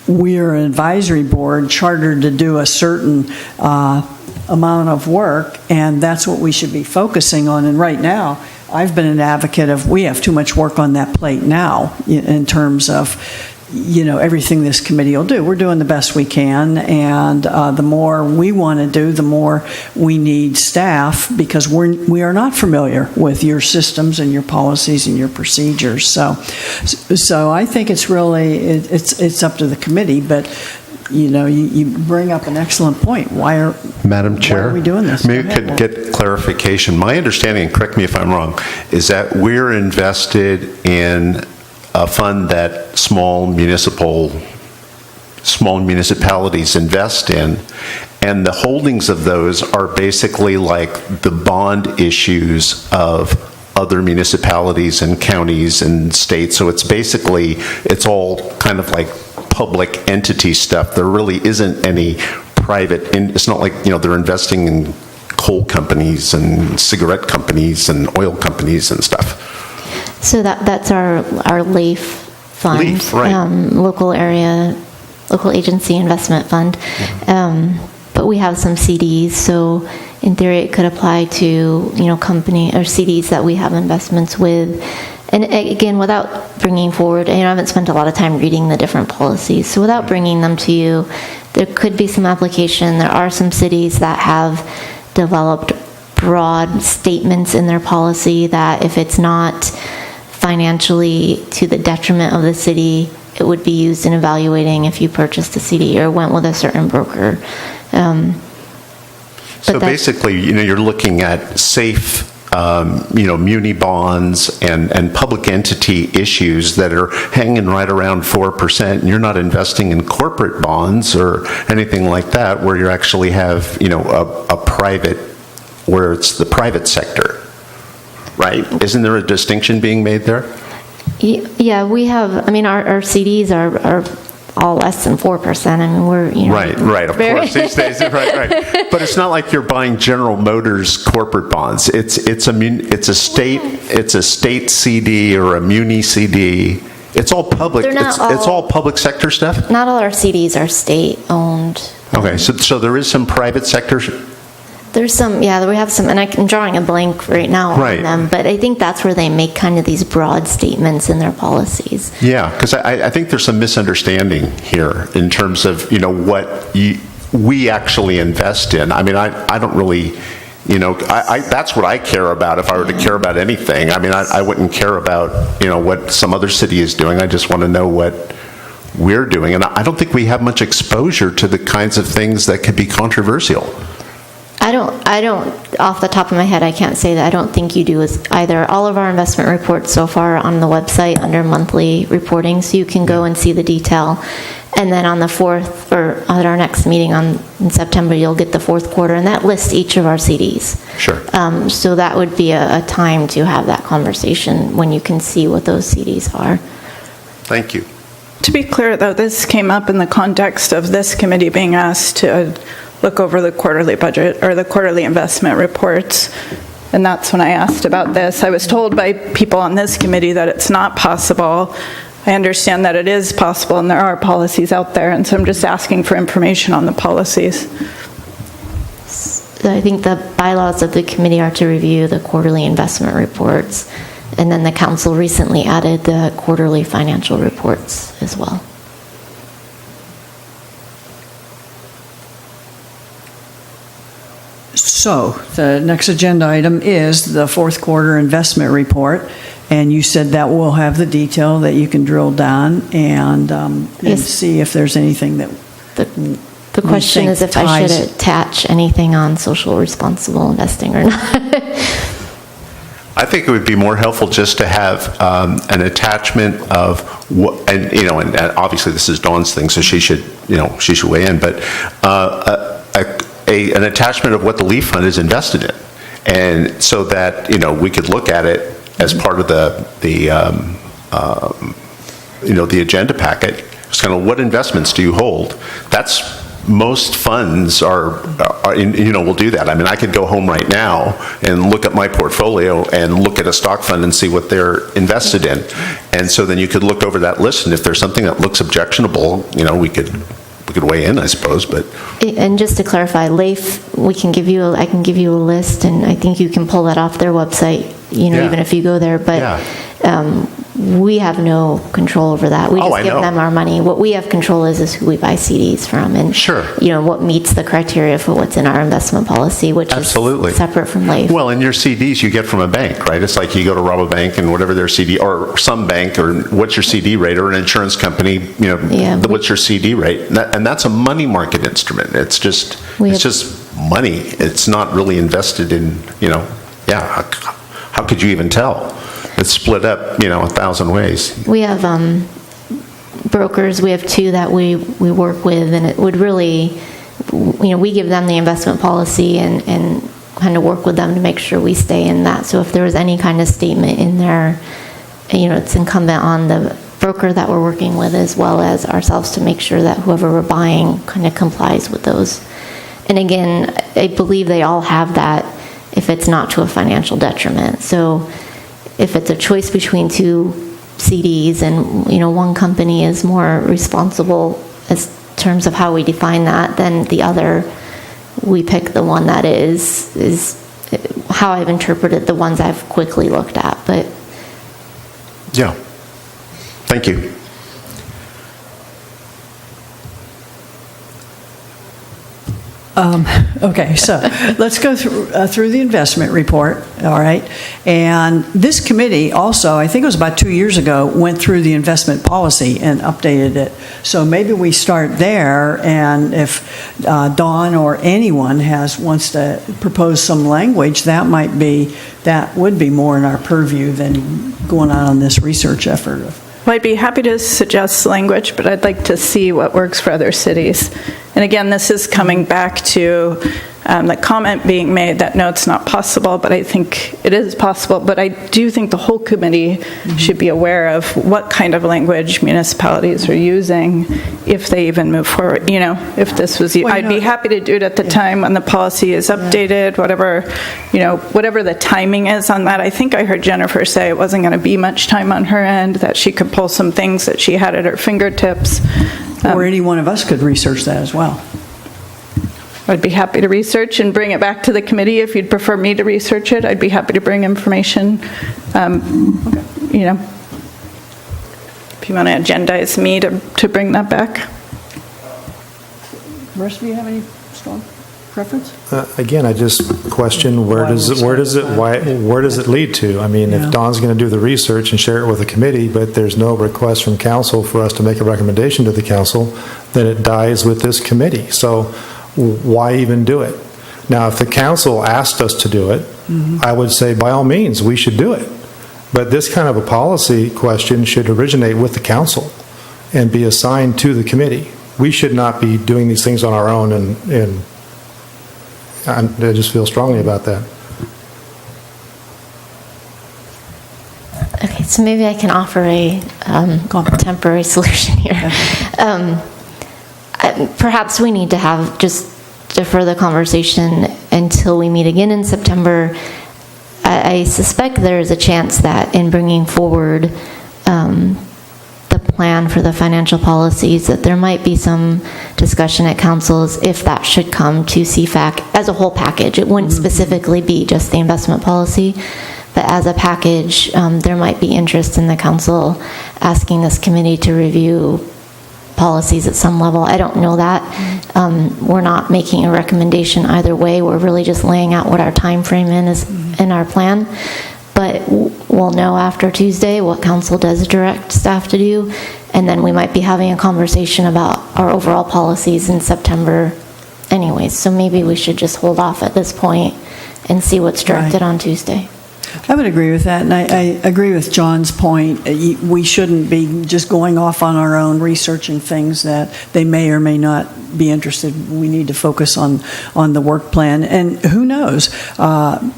we're an advisory board chartered to do a certain amount of work, and that's what we should be focusing on. And right now, I've been an advocate of we have too much work on that plate now in terms of everything this committee will do. We're doing the best we can, and the more we want to do, the more we need staff because we are not familiar with your systems and your policies and your procedures. So I think it's really it's up to the committee, but you bring up an excellent point. Madam Chair, why are we doing this? Maybe we could get clarification. My understanding, correct me if I'm wrong, is that we're invested in a fund that small municipalities invest in, and the holdings of those are basically like the bond issues of other municipalities and counties and states. So it's all kind of like public entity stuff. There really isn't any private, it's not like, they're investing in coal companies and cigarette companies and oil companies and stuff. So that's our LEAF fund. LEAF, right. Local agency investment fund. But we have some CDs, so in theory it could apply to, company or CDs that we have investments with. And again, without bringing forward, I haven't spent a lot of time reading the different policies, so without bringing them to you, there could be some application. There are some cities that have developed broad statements in their policy that if it's not financially to the detriment of the city, it would be used in evaluating if you purchased a CD or went with a certain broker. So basically, you're looking at safe, muni bonds and public entity issues that are hanging right around 4%, and you're not investing in corporate bonds or anything like that, where you actually have, a private, where it's the private sector, right? Isn't there a distinction being made there? Yeah, we have, our CDs are all less than 4%. We're, Right, of course, these days, right. But it's not like you're buying General Motors corporate bonds. It's a state CD or a muni CD. It's all public. It's all public sector stuff? Not all our CDs are state-owned. Okay, so there is some private sector. There's some, we have some, and I'm drawing a blank right now on them, but I think that's where they make kind of these broad statements in their policies. Yeah, because I think there's some misunderstanding here in terms of, what we actually invest in. I don't really, that's what I care about if I were to care about anything. I wouldn't care about, what some other city is doing. I just want to know what we're doing. And I don't think we have much exposure to the kinds of things that could be controversial. I don't, off the top of my head, I can't say that. I don't think you do either. All of our investment reports so far are on the website under monthly reporting, so you can go and see the detail. And then on the 4th, or at our next meeting in September, you'll get the 4th quarter, and that lists each of our CDs. Sure. So that would be a time to have that conversation when you can see what those CDs are. Thank you. To be clear, though, this came up in the context of this committee being asked to look over the quarterly budget or the quarterly investment reports. And that's when I asked about this. I was told by people on this committee that it's not possible. I understand that it is possible and there are policies out there. And so I'm just asking for information on the policies. So I think the bylaws of the committee are to review the quarterly investment reports. And then the council recently added the quarterly financial reports as well. So the next agenda item is the 4th quarter investment report, and you said that will have the detail that you can drill down and see if there's anything that the question is if I should attach anything on social responsible investing or not. I think it would be more helpful just to have an attachment of what, and and obviously this is Dawn's thing, so she should weigh in, but an attachment of what the LEAF fund is invested in. And so that, we could look at it as part of the agenda packet. It's kind of what investments do you hold? That's, most funds will do that. I mean, I could go home right now and look at my portfolio and look at a stock fund and see what they're invested in. And so then you could look over that list, and if there's something that looks objectionable, we could weigh in, I suppose, but. And just to clarify, LAIF, I can give you a list, and I think you can pull that off their website, even if you go there, but we have no control over that. We just give them our money. What we have control is who we buy CDs from, and what meets the criteria for what's in our investment policy, which is separate from LAIF. Well, and your CDs you get from a bank, right? It's like you go to rob a bank and whatever their CD, or some bank, or what's your CD rate, or an insurance company, what's your CD rate? And that's a money market instrument. It's just money. It's not really invested in, how could you even tell? It's split up, 1,000 ways. We have brokers. We have 2 that we work with, and it would really, we give them the investment policy and kind of work with them to make sure we stay in that. So if there was any kind of statement in there, it's incumbent on the broker that we're working with as well as ourselves to make sure that whoever we're buying kind of complies with those. And again, I believe they all have that if it's not to a financial detriment. So if it's a choice between 2 CDs and, one company is more responsible as terms of how we define that than the other, we pick the one that is how I've interpreted the ones I've quickly looked at. But yeah. Thank you. Okay, so let's go through the investment report, all right? And this committee also, I think it was about 2 years ago, went through the investment policy and updated it. So maybe we start there, and if Dawn or anyone wants to propose some language, that would be more in our purview than going on this research effort. Well, I'd be happy to suggest language, but I'd like to see what works for other cities. And again, this is coming back to the comment being made that, no, it's not possible, but I think it is possible. But I do think the whole committee should be aware of what kind of language municipalities are using if they even move forward. If this was, I'd be happy to do it at the time when the policy is updated, whatever the timing is on that. I think I heard Jennifer say it wasn't going to be much time on her end, that she could pull some things that she had at her fingertips. Or any one of us could research that as well. I'd be happy to research and bring it back to the committee. If you'd prefer me to research it, I'd be happy to bring information. If you want to agendize me to bring that back. The rest of you have any strong preference? Again, I just question where does it lead to? I mean, if Dawn's going to do the research and share it with the committee, but there's no request from council for us to make a recommendation to the council, then it dies with this committee. So why even do it? Now, if the council asked us to do it, I would say by all means we should do it. But this kind of a policy question should originate with the council and be assigned to the committee. We should not be doing these things on our own, and I just feel strongly about that. okay, so maybe I can offer a temporary solution here. Perhaps we need to have just defer the conversation until we meet again in September. I suspect there is a chance that in bringing forward the plan for the financial policies, that there might be some discussion at councils if that should come to CFAC as a whole package. It wouldn't specifically be just the investment policy, but as a package, there might be interest in the council asking this committee to review policies at some level. I don't know that. We're not making a recommendation either way. We're really just laying out what our time frame is in our plan. But we'll know after Tuesday what council does direct staff to do, and then we might be having a conversation about our overall policies in September anyways. So maybe we should just hold off at this point and see what's directed on Tuesday. I would agree with that, and I agree with John's point. We shouldn't be just going off on our own, researching things that they may or may not be interested. We need to focus on the work plan, and who knows?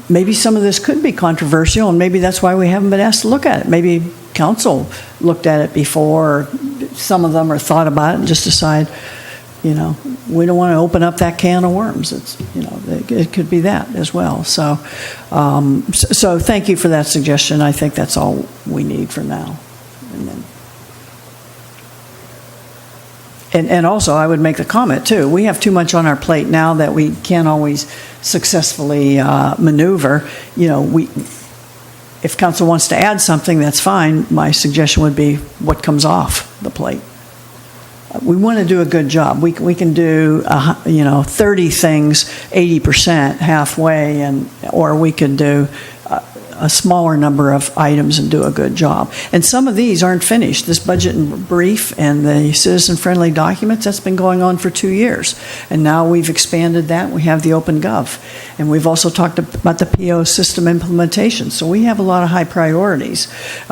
Maybe some of this could be controversial, and maybe that's why we haven't been asked to look at it. Maybe council looked at it before, or some of them are thought about it and just decide, we don't want to open up that can of worms. It could be that as well. So thank you for that suggestion. I think that's all we need for now. And also, I would make the comment, too, we have too much on our plate now that we can't always successfully maneuver. If council wants to add something, that's fine. My suggestion would be what comes off the plate. We want to do a good job. We can do 30 things 80% halfway, or we can do a smaller number of items and do a good job. And some of these aren't finished. This budget and brief and the citizen-friendly documents, that's been going on for 2 years. And now we've expanded that. We have the OPENGOV. And we've also talked about the PO system implementation. So we have a lot of high priorities.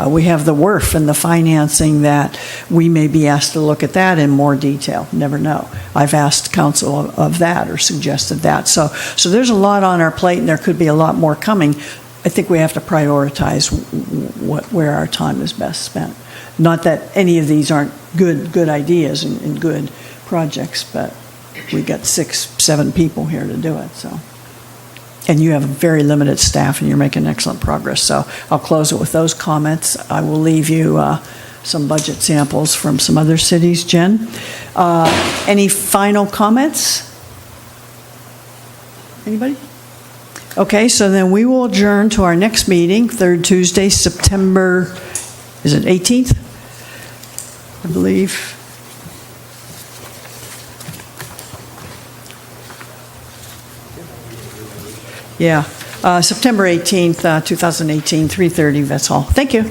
We have the WRF and the financing that we may be asked to look at that in more detail. Never know. I've asked council of that or suggested that. So there's a lot on our plate, and there could be a lot more coming. I think we have to prioritize where our time is best spent. Not that any of these aren't good ideas and good projects, but we got 6-7 people here to do it. So, and you have a very limited staff, and you're making excellent progress. So I'll close it with those comments. I will leave you some budget samples from some other cities. Jen, any final comments? Anybody? Okay, so then we will adjourn to our next meeting, third Tuesday, September, is it 18th? I believe. Yeah, September 18th, 2018, 3:30, that's all. Thank you.